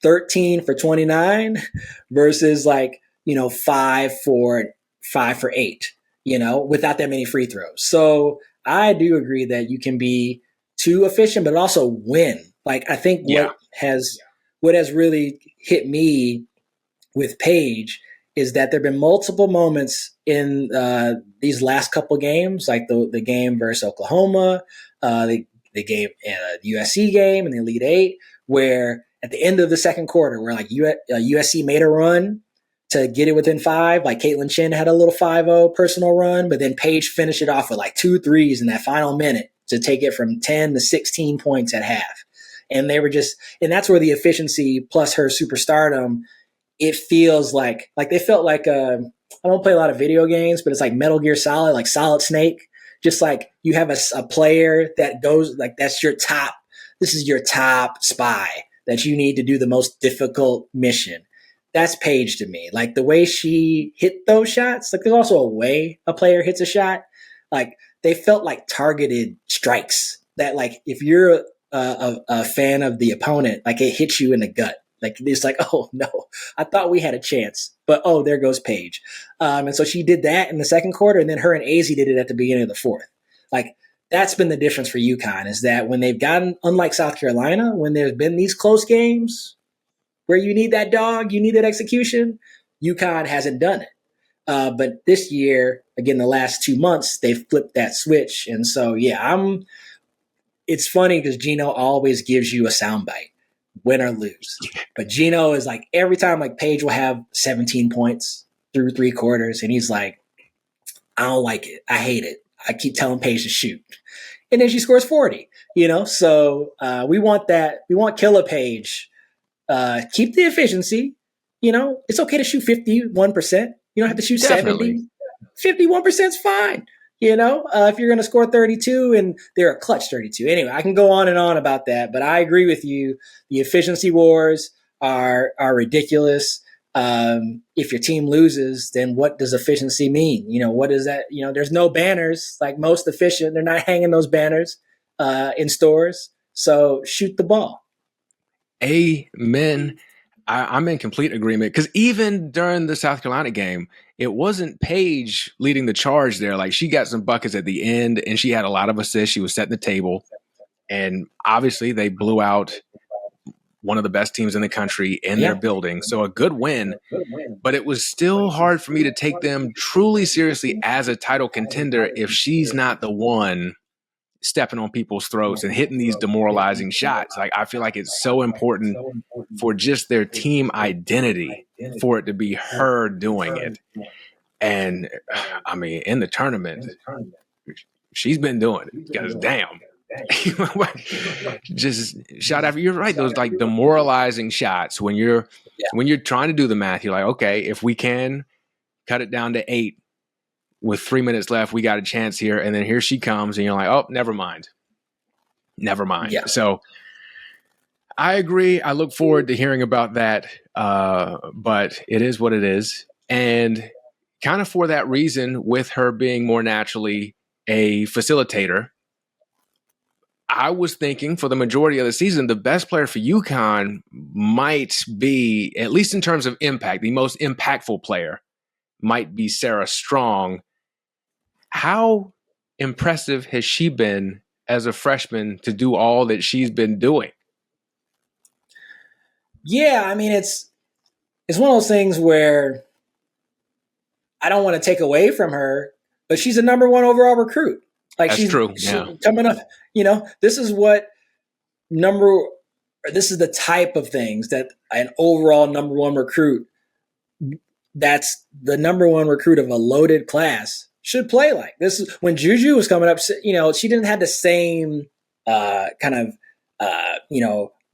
13 for 29 versus like, 5 for 8, without that many free throws. So I do agree that you can be too efficient, but also win. Like, I think what has really hit me with Paige is that there've been multiple moments in these last couple games, like the game versus Oklahoma, the game, the USC game in the Elite Eight, where at the end of the second quarter, where like USC made a run to get it within 5, like Caitlin Chin had a little 5-0 personal run, but then Paige finished it off with like 2 threes in that final minute to take it from 10 to 16 points at half. And they were and that's where the efficiency plus her superstardom, it feels like they felt like, I don't play a lot of video games, but it's like Metal Gear Solid, like Solid Snake. Just like you have a player that goes like, this is your top spy that you need to do the most difficult mission. That's Paige to me. Like the way she hit those shots, like there's also a way a player hits a shot. Like they felt like targeted strikes that like, if you're a fan of the opponent, like it hits you in the gut. Like it's like, oh no, I thought we had a chance, but oh, there goes Paige. And so she did that in the second quarter, and then her and AZ did it at the beginning of the fourth. Like that's been the difference for UConn, is that when they've gotten, unlike South Carolina, when there's been these close games where you need that dog, you need that execution, UConn hasn't done it. But this year, again, the last 2 months, they've flipped that switch. And so, it's funny because Gino always gives you a soundbite, win or lose. But Gino is like, every time like Paige will have 17 points through 3 quarters, and he's like, I don't like it. I hate it. I keep telling Paige to shoot. and then she scores 40. So we want that. We want Killer Paige. Keep the efficiency. It's okay to shoot 51%. You don't have to shoot Definitely. 70. 51% is fine. If you're going to score 32 and they're a clutch 32. Anyway, I can go on and on about that, but I agree with you. The efficiency wars are ridiculous. If your team loses, then what does efficiency mean? What is that? There's no banners like most efficient. They're not hanging those banners in stores. So shoot the ball. Amen. I'm in complete agreement because even during the South Carolina game, it wasn't Paige leading the charge there. Like she got some buckets at the end and she had a lot of assists. She was setting the table. And obviously they blew out one of the best teams in the country in their building. So a good win, but it was still hard for me to take them truly seriously as a title contender if she's not the one stepping on people's throats and hitting these demoralizing shots. Like I feel like it's so important for just their team identity for it to be her doing it. And I mean, in the tournament, she's been doing it because damn. Just shot after. You're right. Those like demoralizing shots when you're trying to do the math. You're like, okay, if we can cut it down to 8 with 3 minutes left, we got a chance here. And then here she comes, and you're like, oh, never mind. Yeah. So I agree. I look forward to hearing about that. But it is what it is, and kind of for that reason, with her being more naturally a facilitator. I was thinking for the majority of the season, the best player for UConn might be, at least in terms of impact, the most impactful player might be Sarah Strong. How impressive has she been as a freshman to do all that she's been doing? Yeah, I mean, it's one of those things where I don't want to take away from her, but she's a number 1 overall recruit. Like That's true. She's coming up, this is this is the type of things that an overall number 1 recruit, that's the number 1 recruit of a loaded class, should play like. This is when Juju was coming up, she didn't have the same kind of,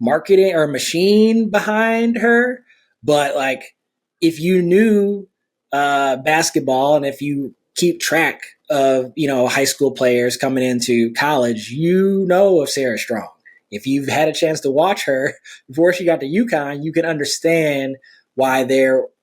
marketing or machine behind her. But like, if you knew basketball and if you keep track of, high school players coming into college, of Sarah Strong. If you've had a chance to watch her before she got to UConn, you can understand why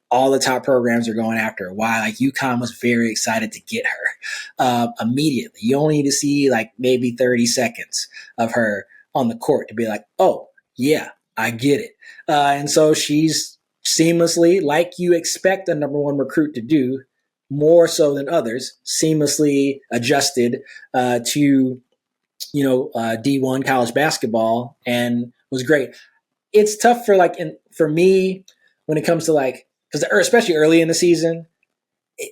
all the top programs are going after her, why like UConn was very excited to get her immediately. You only need to see like maybe 30 seconds of her on the court to be like, oh yeah, I get it. And so she's seamlessly, like you expect a number 1 recruit to do, more so than others, seamlessly adjusted to D1 college basketball and was great. It's tough for me when it comes to like, because especially early in the season,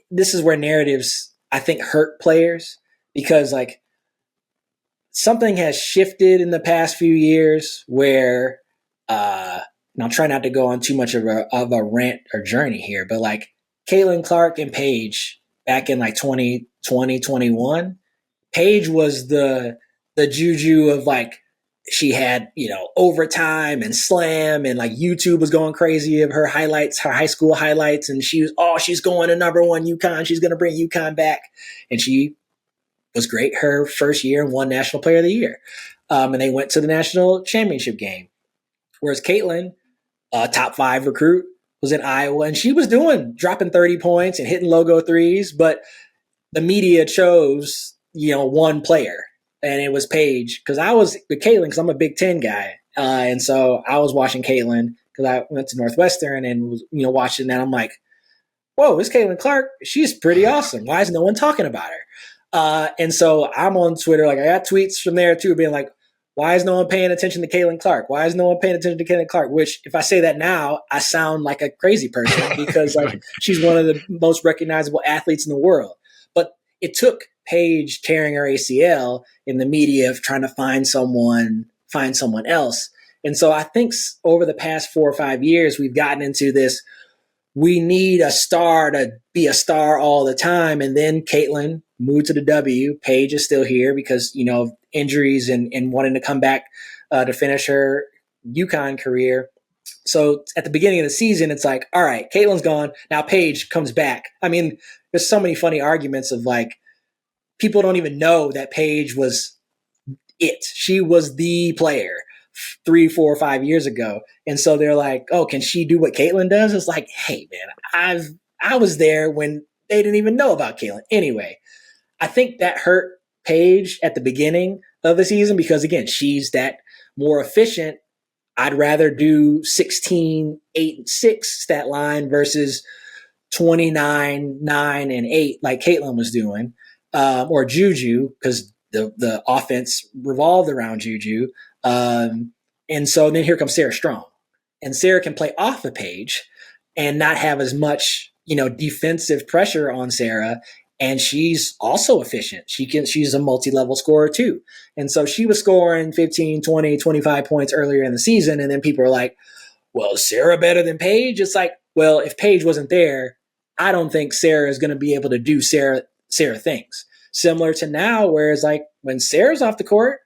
this is where narratives I think hurt players, because like something has shifted in the past few years where and I'll try not to go on too much of a rant or journey here, but like Caitlin Clark and Paige back in like 2020, 21, Paige was the juju of like, she had, overtime and slam, and like YouTube was going crazy of her highlights, her high school highlights. And she's going to number 1 UConn. She's going to bring UConn back. And she was great her first year and won National Player of the Year. And they went to the national championship game. Whereas Caitlin, top 5 recruit, was in Iowa, and she was dropping 30 points and hitting logo threes, but the media chose, one player, and it was Paige. Because I was with Caitlin because I'm a Big Ten guy, and so I was watching Caitlin because I went to Northwestern and was, watching that. I'm like, whoa, this Caitlin Clark, she's pretty awesome. Why is no one talking about her? And so I'm on Twitter, like I got tweets from there too, being like, why is no one paying attention to Caitlin Clark? Why is no one paying attention to Caitlin Clark? Which, if I say that now, I sound like a crazy person because like she's one of the most recognizable athletes in the world. But it took Paige tearing her ACL in the media of trying to find someone else. And so I think over the past 4 or 5 years, we've gotten into this, we need a star to be a star all the time. And then Caitlin moved to the W. Paige is still here because, injuries and wanting to come back to finish her UConn career. So at the beginning of the season, it's like, all right, Caitlin's gone. Now Paige comes back. I mean, there's so many funny arguments of like, people don't even know that Paige was it. She was the player 3, 4, 5 years ago. And so they're like, oh, can she do what Caitlin does? It's like, hey, man, I was there when they didn't even know about Caitlin. Anyway, I think that hurt Paige at the beginning of the season because, again, she's that more efficient. I'd rather do 16, 8, and 6 stat line versus 29, 9, and 8 like Caitlin was doing, or Juju, because the offense revolved around Juju. And so then here comes Sarah Strong. And Sarah can play off the page and not have as much, defensive pressure on Sarah. And she's also efficient. She's a multi-level scorer too. And so she was scoring 15, 20, 25 points earlier in the season. And then people are like, well, is Sarah better than Paige? It's like, well, if Paige wasn't there, I don't think Sarah is going to be able to do Sarah things. Similar to now, where it's like when Sarah's off the court,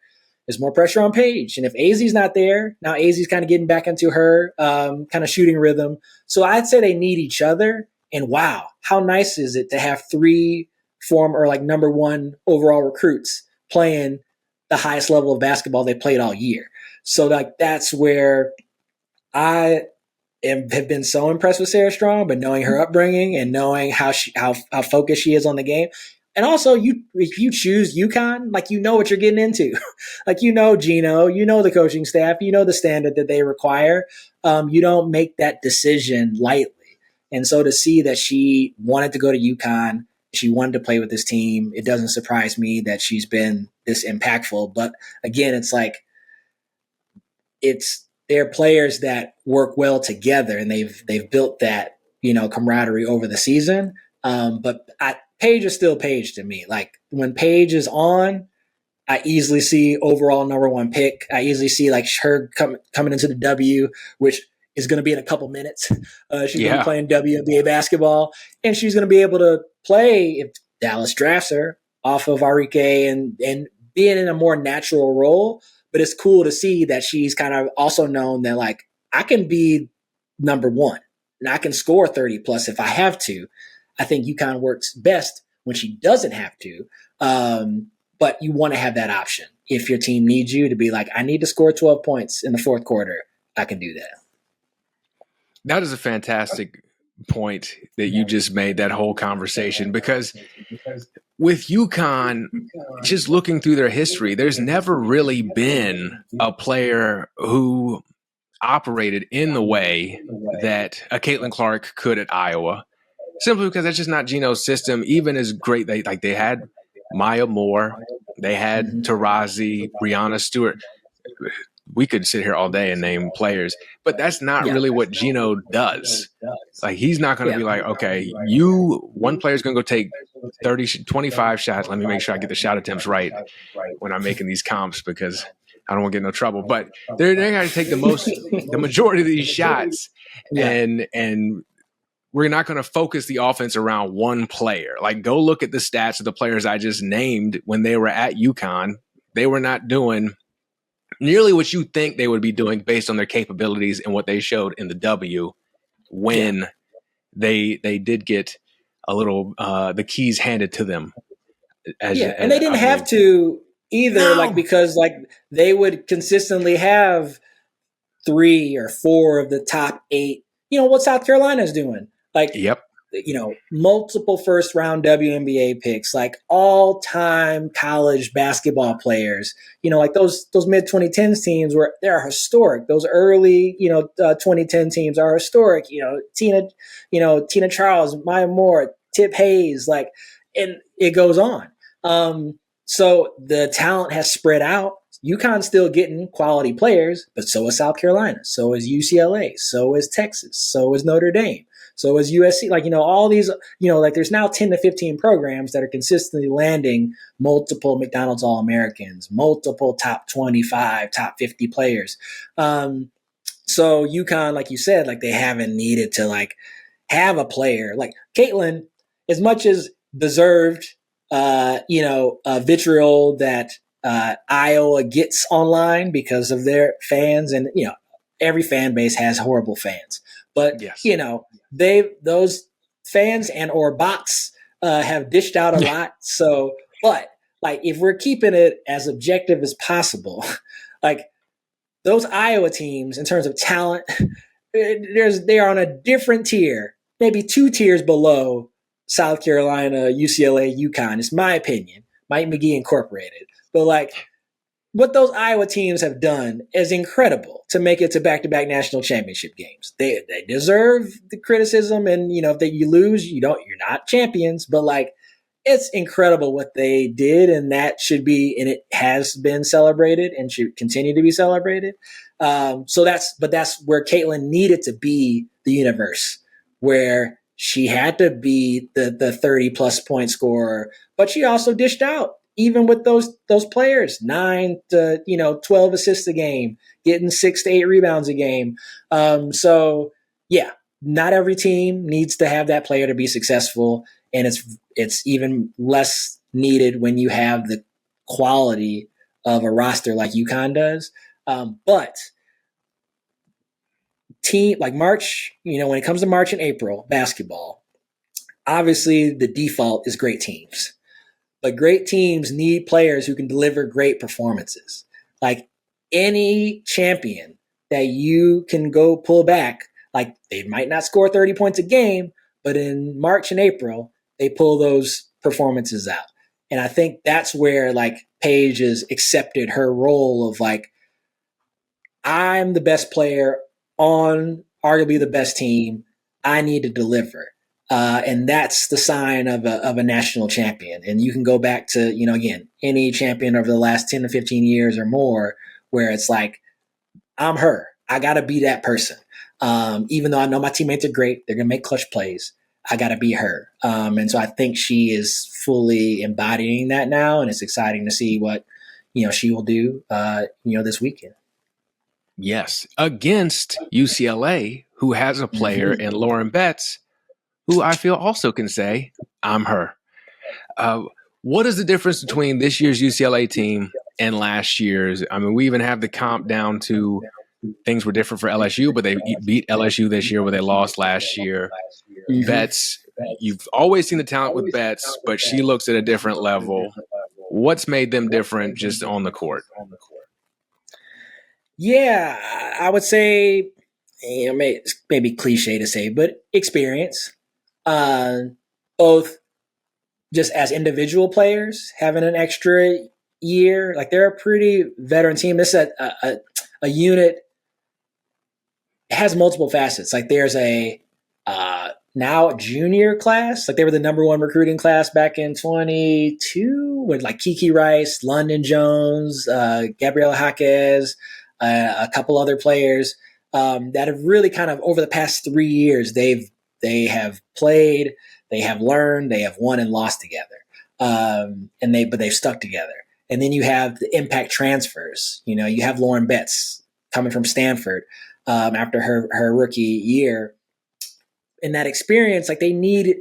there's more pressure on Paige. And if AZ's not there, now AZ's kind of getting back into her kind of shooting rhythm. So I'd say they need each other. And wow, how nice is it to have 3 former like number 1 overall recruits playing the highest level of basketball they played all year. So like that's where I have been so impressed with Sarah Strong, but knowing her upbringing and knowing how focused she is on the game. And also, if you choose UConn, like what you're getting into. Like Gino, the coaching staff, the standard that they require. You don't make that decision lightly. And so to see that she wanted to go to UConn, she wanted to play with this team, it doesn't surprise me that she's been this impactful. But again, it's like they're players that work well together, and they've built that camaraderie over the season. But Paige is still Paige to me. Like when Paige is on, I easily see overall number 1 pick. I easily see like her coming into the W, which is going to be in a couple minutes. She's going to be playing WNBA basketball, and she's going to be able to play if Dallas drafts her off of Arike and being in a more natural role. But it's cool to see that she's kind of also known that like I can be number 1 and I can score 30 plus if I have to. I think UConn works best when she doesn't have to. But you want to have that option. If your team needs you to be like, I need to score 12 points in the 4th quarter, I can do that. That is a fantastic point that you just made, that whole conversation, because with UConn, just looking through their history, there's never really been a player who operated in the way that a Caitlin Clark could at Iowa, simply because that's just not Gino's system. Even as great, they had Maya Moore, they had Tarazi, Brianna Stewart. We could sit here all day and name players, but that's not really what Gino does. Like, he's not going to be like, okay, one player's going to go take 25 shots. Let me make sure I get the shot attempts right when I'm making these comps, because I don't want to get in no trouble. But they're going to take the majority of these shots, and we're not going to focus the offense around one player. Like, go look at the stats of the players I just named when they were at UConn. They were not doing nearly what you think they would be doing based on their capabilities and what they showed in the W when they did get a little the keys handed to them. And they didn't have to either, because they would consistently have 3 or 4 of the top 8. What South Carolina's doing, multiple first round WNBA picks, like all time college basketball players. Those mid 2010s teams they're historic. Those early 2010 teams are historic. Tina Charles, Maya Moore, Tip Hayes, and it goes on. So the talent has spread out. UConn's still getting quality players, but so is South Carolina, so is UCLA, so is Texas, so is Notre Dame, so is USC. All these, there's now 10 to 15 programs that are consistently landing multiple McDonald's All-Americans, multiple top 25, top 50 players. So UConn, like you said, they haven't needed to have a player like Caitlin, as much as deserved vitriol that Iowa gets online because of their fans, and every fan base has horrible fans, but Yes. those fans and or bots have dished out a lot. So, but like if we're keeping it as objective as possible, like those Iowa teams in terms of talent, they are on a different tier, maybe 2 tiers below South Carolina, UCLA, UConn. It's my opinion. Mike McGee Incorporated. But like what those Iowa teams have done is incredible to make it to back-to-back national championship games. They deserve the criticism, and if you lose, you're not champions. But like it's incredible what they did, and that should be, and it has been celebrated and should continue to be celebrated. So that's where Caitlin needed to be the universe, where she had to be the 30 plus point scorer, but she also dished out even with those players, 9 to 12 assists a game, getting 6 to 8 rebounds a game. So yeah, not every team needs to have that player to be successful, and it's even less needed when you have the quality of a roster like UConn does. But team like March, when it comes to March and April basketball, obviously the default is great teams. But great teams need players who can deliver great performances. Like any champion that you can go pull back, like they might not score 30 points a game, but in March and April, they pull those performances out. And I think that's where like Paige has accepted her role of like, I'm the best player on arguably the best team. I need to deliver. And that's the sign of a national champion. And you can go back to, again, any champion over the last 10 to 15 years or more, where it's like, I'm her. I got to be that person. Even though I know my teammates are great, they're going to make clutch plays. I got to be her. And so I think she is fully embodying that now. And it's exciting to see what, she will do, this weekend. Yes. Against UCLA, who has a player in Lauren Betts, who I feel also can say, I'm her. What is the difference between this year's UCLA team and last year's? I mean, we even have the comp down to things were different for LSU, but they beat LSU this year where they lost last year. Mm-hmm. Betts, you've always seen the talent with Betts, but she looks at a different level. What's made them different just on the court? Yeah, I would say, maybe cliche to say, but experience. Both just as individual players having an extra year, like they're a pretty veteran team. This is a unit. It has multiple facets. Like there's a now junior class. Like they were the number 1 recruiting class back in 22 with like Kiki Rice, London Jones, Gabriela Jaquez, a couple other players that have really kind of over the past 3 years they have played, they have learned, they have won and lost together, but they've stuck together. And then you have the impact transfers. You have Lauren Betts coming from Stanford after her rookie year. In that experience, like they needed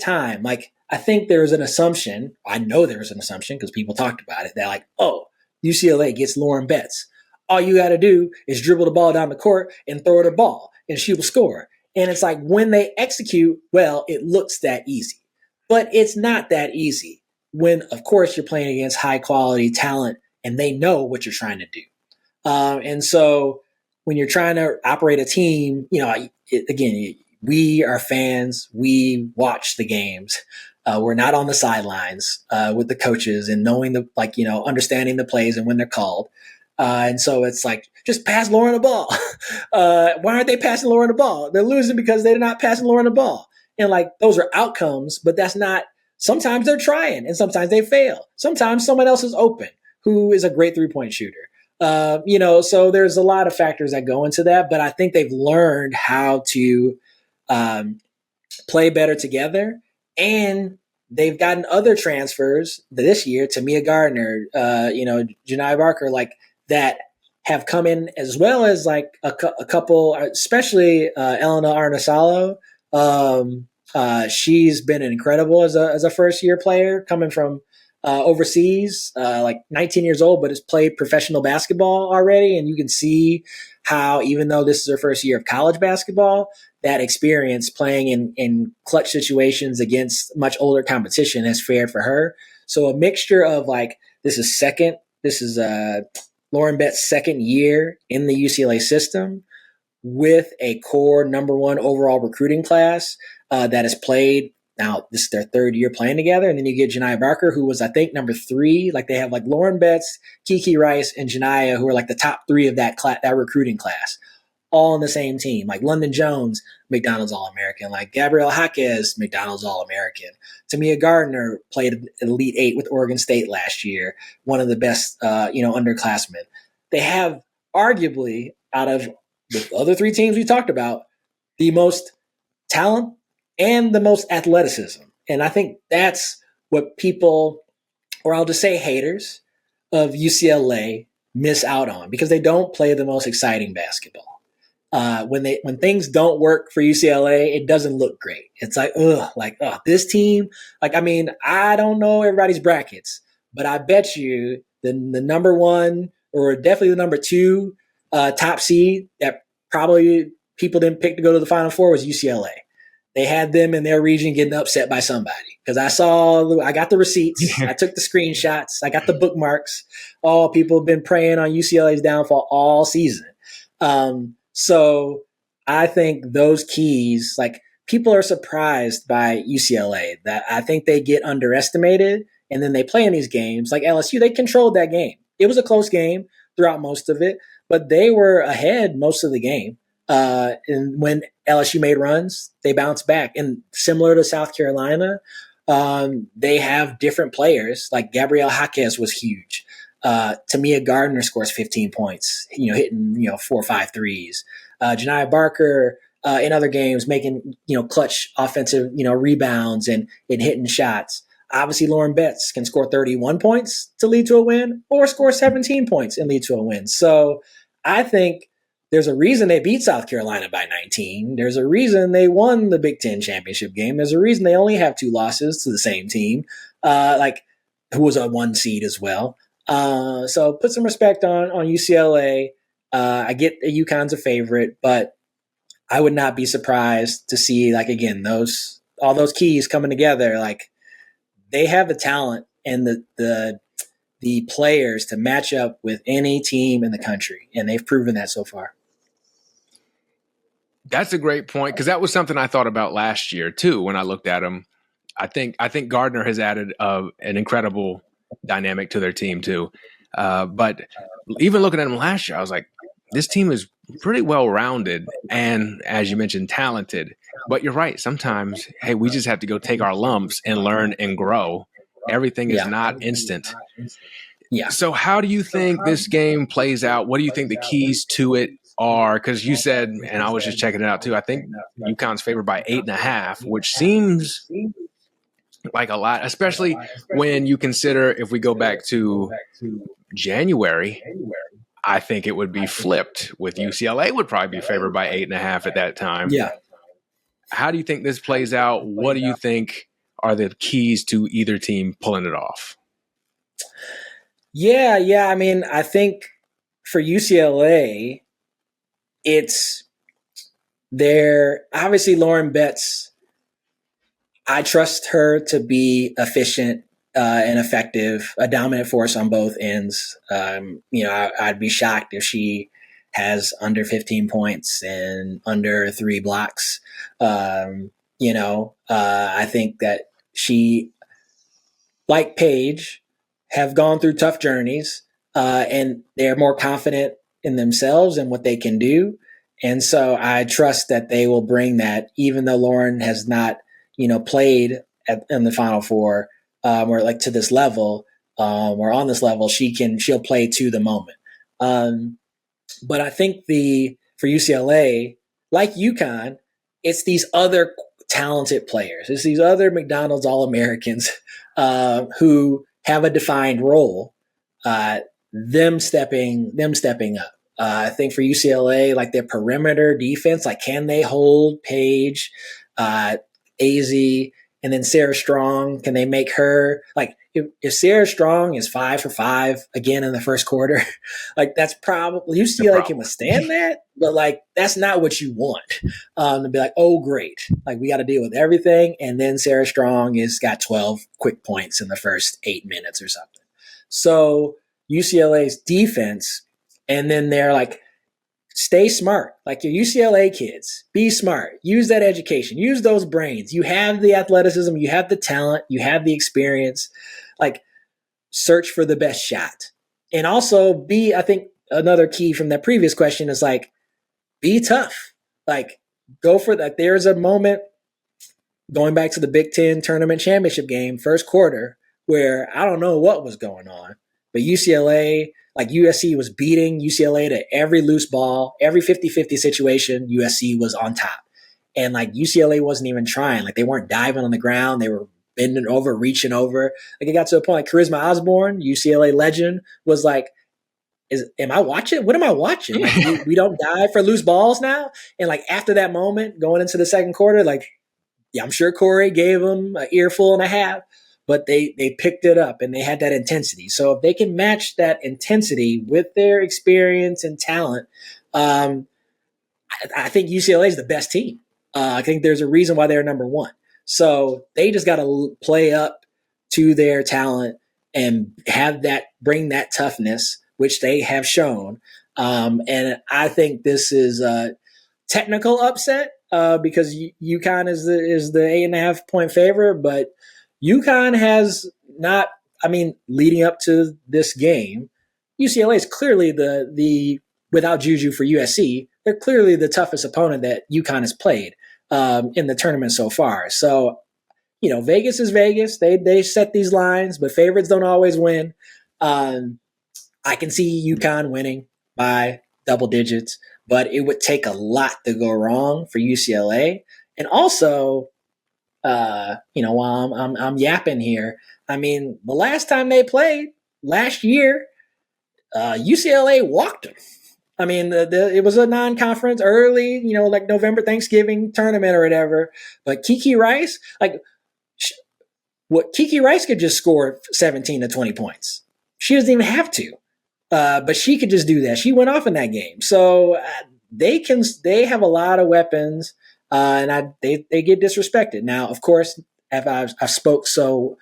time. Like I think there was an assumption. I know there was an assumption because people talked about it. They're like, oh, UCLA gets Lauren Betts. All you got to do is dribble the ball down the court and throw her the ball, and she will score. And it's like when they execute well, it looks that easy. But it's not that easy when, of course, you're playing against high-quality talent and they know what you're trying to do. And so when you're trying to operate a team, again, we are fans. We watch the games. We're not on the sidelines with the coaches and knowing understanding the plays and when they're called. And so it's like, just pass Lauren the ball. Why aren't they passing Lauren the ball? They're losing because they're not passing Lauren the ball. And like, those are outcomes, but that's not, sometimes they're trying and sometimes they fail. Sometimes someone else is open who is a great 3-point shooter. So there's a lot of factors that go into that, but I think they've learned how to play better together, and they've gotten other transfers this year, Tamia Gardner, Janai Barker, like that have come in, as well as like a couple, especially Elena Arnasalo, She's been incredible as a first year player coming from overseas, like 19 years old, but has played professional basketball already. And you can see how, even though this is her first year of college basketball, that experience playing in clutch situations against much older competition has fared for her. So a mixture of like, this is Lauren Bett's second year in the UCLA system with a core number one overall recruiting class that has played. Now, this is their third year playing together. And then you get Janiah Barker, who was, I think, number 3. Like, they have like Lauren Betts, Kiki Rice, and Janiah, who are like the top 3 of that recruiting class, all on the same team. Like London Jones, McDonald's All-American. Like Gabrielle Jaquez, McDonald's All-American. Tamia Gardner played Elite 8 with Oregon State last year, one of the best, underclassmen. They have arguably, out of the other 3 teams we talked about, the most talent and the most athleticism. And I think that's what people, or I'll just say haters of UCLA, miss out on, because they don't play the most exciting basketball. When things don't work for UCLA, it doesn't look great. It's like, this team, like, I mean, I don't know everybody's brackets, but I bet you the number 1 or definitely the number 2 top seed that probably people didn't pick to go to the Final Four was UCLA. They had them in their region getting upset by somebody, because I got the receipts. I took the screenshots. I got the bookmarks. All people have been preying on UCLA's downfall all season. So I think those keys, like, people are surprised by UCLA, that I think they get underestimated, and then they play in these games. Like LSU, they controlled that game. It was a close game throughout most of it, but they were ahead most of the game. And when LSU made runs, they bounced back. And similar to South Carolina, they have different players. Like Gabrielle Jaquez was huge. Tamia Gardner scores 15 points, hitting 4 or 5 threes. Janiah Barker in other games making clutch offensive rebounds and hitting shots. Obviously, Lauren Betts can score 31 points to lead to a win, or score 17 points and lead to a win. So I think there's a reason they beat South Carolina by 19. There's a reason they won the Big Ten championship game. There's a reason they only have 2 losses to the same team, who was a 1 seed as well. So put some respect on UCLA. I get that UConn's a favorite, but I would not be surprised to see, like, again, all those keys coming together. Like, they have the talent and the players to match up with any team in the country, and they've proven that so far. That's a great point, because that was something I thought about last year too when I looked at them. I think Gardner has added an incredible dynamic to their team too. But even looking at them last year, I was like, this team is pretty well rounded and, as you mentioned, talented. But you're right. Sometimes, hey, we just have to go take our lumps and learn and grow. Everything is not instant. Yeah. So how do you think this game plays out? What do you think the keys to it are? Because you said, and I was just checking it out too, I think UConn's favored by 8.5, which seems like a lot, especially when you consider, if we go back to January, I think it would be flipped, with UCLA would probably be favored by 8.5 at that time. Yeah. How do you think this plays out? What do you think are the keys to either team pulling it off? Yeah. I mean, I think for UCLA, it's obviously Lauren Betts. I trust her to be efficient and effective, a dominant force on both ends. I'd be shocked if she has under 15 points and under 3 blocks. I think that she, like Paige, have gone through tough journeys, and they're more confident in themselves and what they can do. And so I trust that they will bring that, even though Lauren has not, played in the Final Four, or like to this level, or on this level, she'll play to the moment. But I think for UCLA, like UConn, it's these other talented players. It's these other McDonald's All-Americans who have a defined role, them stepping up. I think for UCLA, like their perimeter defense, like, can they hold Paige? AZ, and then Sarah Strong, can they make her like if Sarah Strong is 5 for 5 again in the first quarter, like that's probably UCLA can withstand that, but like that's not what you want. To be like, oh great, like we got to deal with everything, and then Sarah Strong has got 12 quick points in the first 8 minutes or something. So UCLA's defense, and then they're like, stay smart. Like your UCLA kids, be smart. Use that education. Use those brains. You have the athleticism. You have the talent. You have the experience. Like search for the best shot. And also I think another key from that previous question is like, be tough. Like go for that. There's a moment going back to the Big Ten tournament championship game, first quarter, where I don't know what was going on, but UCLA, like USC was beating UCLA to every loose ball, every 50-50 situation, USC was on top. And like UCLA wasn't even trying. Like they weren't diving on the ground. They were bending over, reaching over. Like it got to a point like Charisma Osborne, UCLA legend, was like, am I watching? What am I watching? Like we don't dive for loose balls now? And like after that moment, going into the second quarter, like, yeah, I'm sure Corey gave them an earful and a half, but they picked it up and they had that intensity. So if they can match that intensity with their experience and talent, I think UCLA is the best team. I think there's a reason why they're number one. So they just got to play up to their talent and bring that toughness, which they have shown. And I think this is a technical upset because UConn is the 8.5 point favorite, but UConn has not, leading up to this game, UCLA is clearly the without Juju for USC, they're clearly the toughest opponent that UConn has played in the tournament so far. So, Vegas is Vegas. They set these lines, but favorites don't always win. I can see UConn winning by double digits, but it would take a lot to go wrong for UCLA. And also, while I'm yapping here, the last time they played last year, UCLA walked them. It was a non-conference early, like November Thanksgiving tournament or whatever. But Kiki Rice, Kiki Rice could just score 17 to 20 points. She doesn't even have to, but she could just do that. She went off in that game, so they have a lot of weapons. And they get disrespected. Now, of course, if I've spoke so,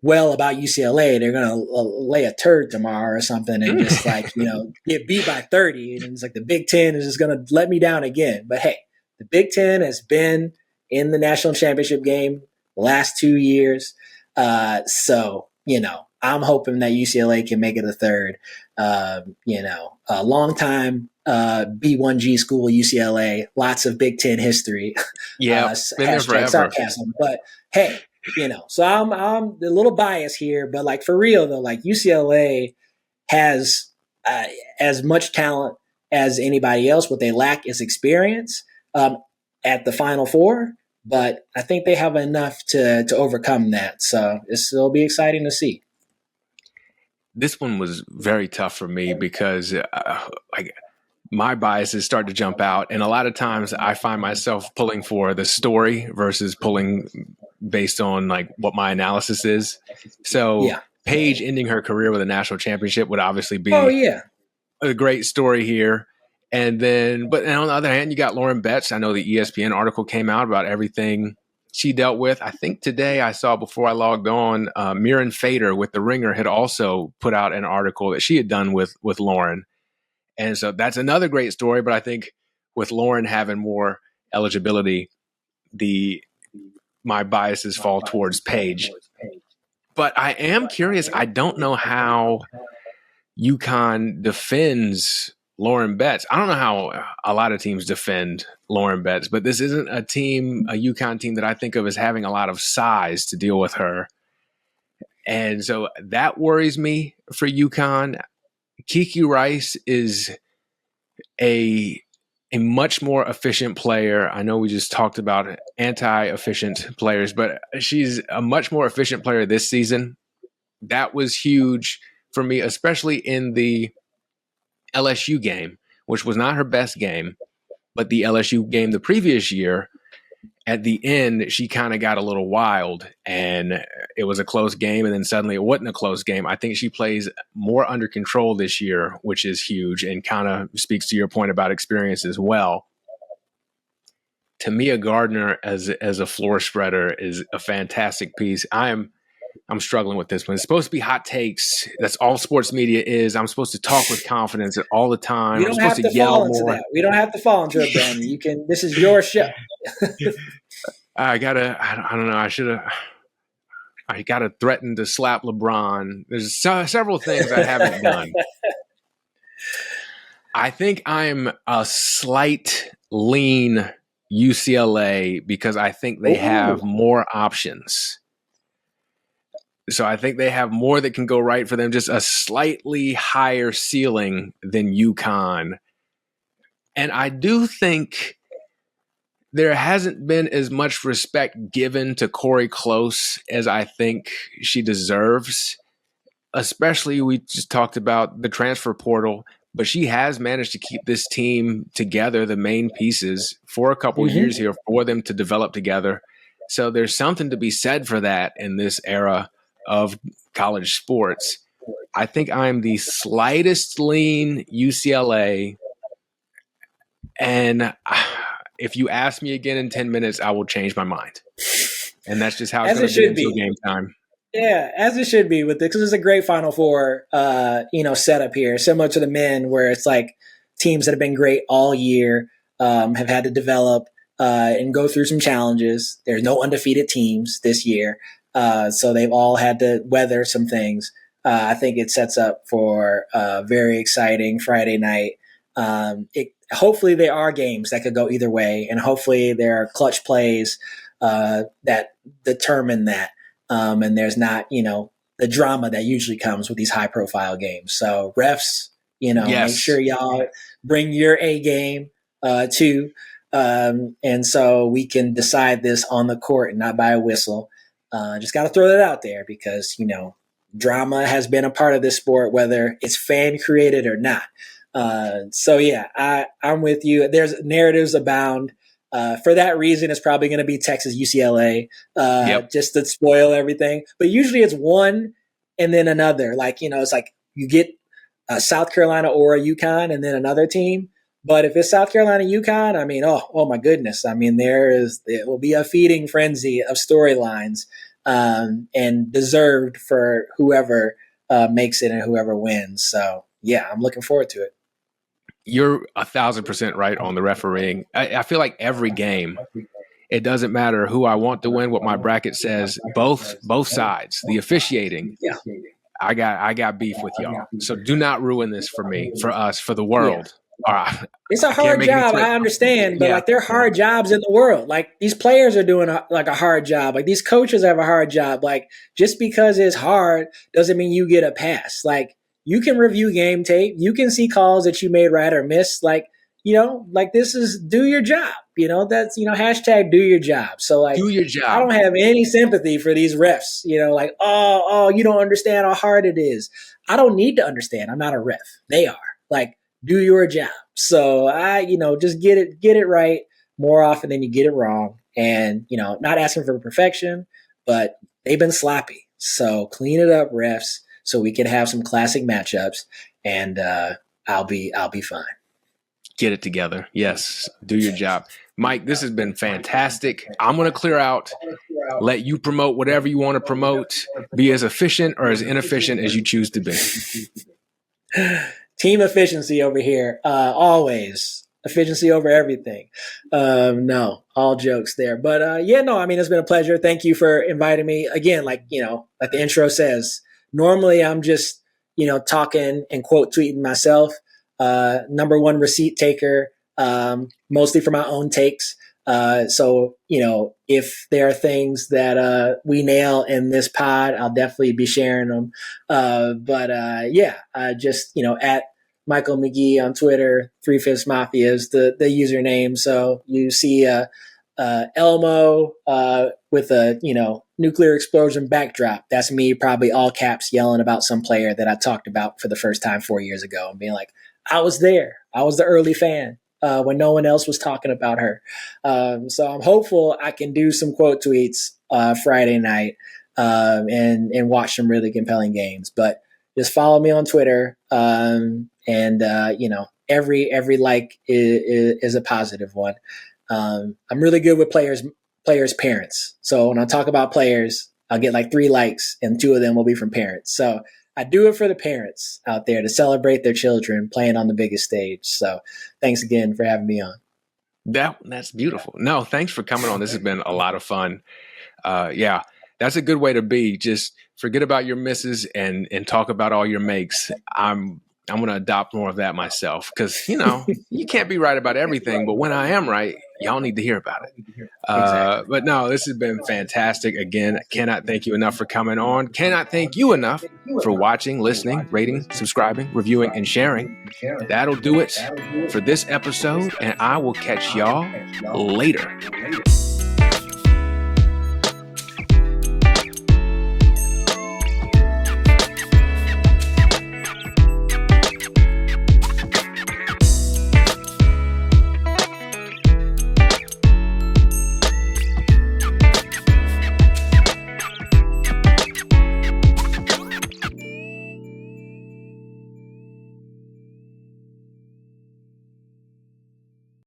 well about UCLA, they're going to lay a turd tomorrow or something and just get beat by 30. And it's like the Big Ten is just going to let me down again. But hey, the Big Ten has been in the national championship game the last 2 years. So, I'm hoping that UCLA can make it a third. A long time B1G school, UCLA, lots of Big Ten history. Yeah, been there forever. Sarcasm, but hey, so I'm a little biased here, but like for real though, like UCLA has as much talent as anybody else. What they lack is experience at the Final Four, but I think they have enough to overcome that. So it'll be exciting to see. This one was very tough for me because my biases start to jump out. And a lot of times I find myself pulling for the story versus pulling based on like what my analysis is. So Paige ending her career with a national championship would obviously be a great story here. And then, but on the other hand, you got Lauren Betts. I know the ESPN article came out about everything she dealt with. I think today I saw before I logged on, Mirren Fader with The Ringer had also put out an article that she had done with Lauren. And so that's another great story. But I think with Lauren having more eligibility, my biases fall towards Paige. But I am curious. I don't know how UConn defends Lauren Betts. I don't know how a lot of teams defend Lauren Betts, but this isn't a UConn team that I think of as having a lot of size to deal with her. And so that worries me for UConn. Kiki Rice is a much more efficient player. I know we just talked about anti-efficient players, but she's a much more efficient player this season. That was huge for me, especially in the LSU game, which was not her best game, but the LSU game the previous year, at the end, she kind of got a little wild, and it was a close game, and then suddenly it wasn't a close game. I think she plays more under control this year, which is huge, and kind of speaks to your point about experience as well. Tamia Gardner as a floor spreader is a fantastic piece. I'm struggling with this one. It's supposed to be hot takes. That's all sports media is. I'm supposed to talk with confidence all the time. You don't have to fall into that. We don't have to fall into it, Brandon. You can. This is your show. I don't know. I gotta threaten to slap LeBron. There's several things I haven't done. I think I'm a slight lean UCLA because I think they have more options. So I think they have more that can go right for them, just a slightly higher ceiling than UConn. And I do think there hasn't been as much respect given to Corey Close as I think she deserves. Especially, we just talked about the transfer portal, but she has managed to keep this team together, the main pieces, for a couple years here for them to develop together. So there's something to be said for that in this era of college sports. I think I'm the slightest lean UCLA. And if you ask me again in 10 minutes, I will change my mind. And that's just how it's going to be until game time. Yeah, as it should be with it, because it's a great Final Four, setup here, similar to the men, where it's like teams that have been great all year have had to develop and go through some challenges. There's no undefeated teams this year, so they've all had to weather some things. I think it sets up for a very exciting Friday night. Hopefully there are games that could go either way, and hopefully there are clutch plays that determine that. And there's not, the drama that usually comes with these high profile games. So refs, make sure y'all bring your A game too. And so we can decide this on the court and not by a whistle. Just got to throw that out there because, drama has been a part of this sport, whether it's fan created or not. I'm with you. There's narratives abound. For that reason, it's probably going to be Texas UCLA, just to spoil everything. But usually it's one and then another. It's like you get South Carolina or a UConn and then another team. But if it's South Carolina, UConn, oh my goodness. It will be a feeding frenzy of storylines and deserved for whoever makes it and whoever wins. So, yeah, I'm looking forward to it. You're 1,000% right on the refereeing. I feel like every game, it doesn't matter who I want to win, what my bracket says, both sides, the officiating. Yeah. I got beef with y'all. So do not ruin this for me, for us, for the world. Yeah. It's a hard job, I understand, but they're hard jobs in the world. These players are doing a hard job. These coaches have a hard job. Just because it's hard doesn't mean you get a pass. You can review game tape. You can see calls that you made right or miss. This is do your job. That's, hashtag do your job. So do your job. I don't have any sympathy for these refs, you don't understand how hard it is. I don't need to understand. I'm not a ref. They are do your job. So just get it right more often than you get it wrong. And, not asking for perfection, but they've been sloppy. So clean it up, refs. So we can have some classic matchups, and I'll be fine. Get it together. Yes, do your job. Mike, this has been fantastic. I'm going to clear out, let you promote whatever you want to promote, be as efficient or as inefficient as you choose to be. Team efficiency over here, always. Efficiency over everything. No, all jokes there. But it's been a pleasure. Thank you for inviting me. Again, like the intro says, normally I'm just, talking and quote tweeting myself. Number one receipt taker, mostly for my own takes. So, if there are things that we nail in this pod, I'll definitely be sharing them. Just, at Michael McGee on Twitter, 3/5 Mafia is the username. So you see Elmo with a, nuclear explosion backdrop. That's me, probably all caps, yelling about some player that I talked about for the first time 4 years ago and being like, I was there. I was the early fan. when no one else was talking about her. So I'm hopeful I can do some quote tweets Friday night and watch some really compelling games. But just follow me on Twitter, every like is a positive one. I'm really good with players' parents. So when I talk about players, I'll get like 3 likes, and 2 of them will be from parents. So I do it for the parents out there to celebrate their children playing on the biggest stage. So thanks again for having me on. That's beautiful. No, thanks for coming on. This has been a lot of fun. Yeah, that's a good way to be. Just forget about your misses and talk about all your makes. I'm going to adopt more of that myself because, you can't be right about everything. But when I am right, y'all need to hear about it. Exactly. But no, this has been fantastic. Again, I cannot thank you enough for coming on. Cannot thank you enough for watching, listening, rating, subscribing, reviewing, and sharing. That'll do it for this episode, and I will catch y'all later.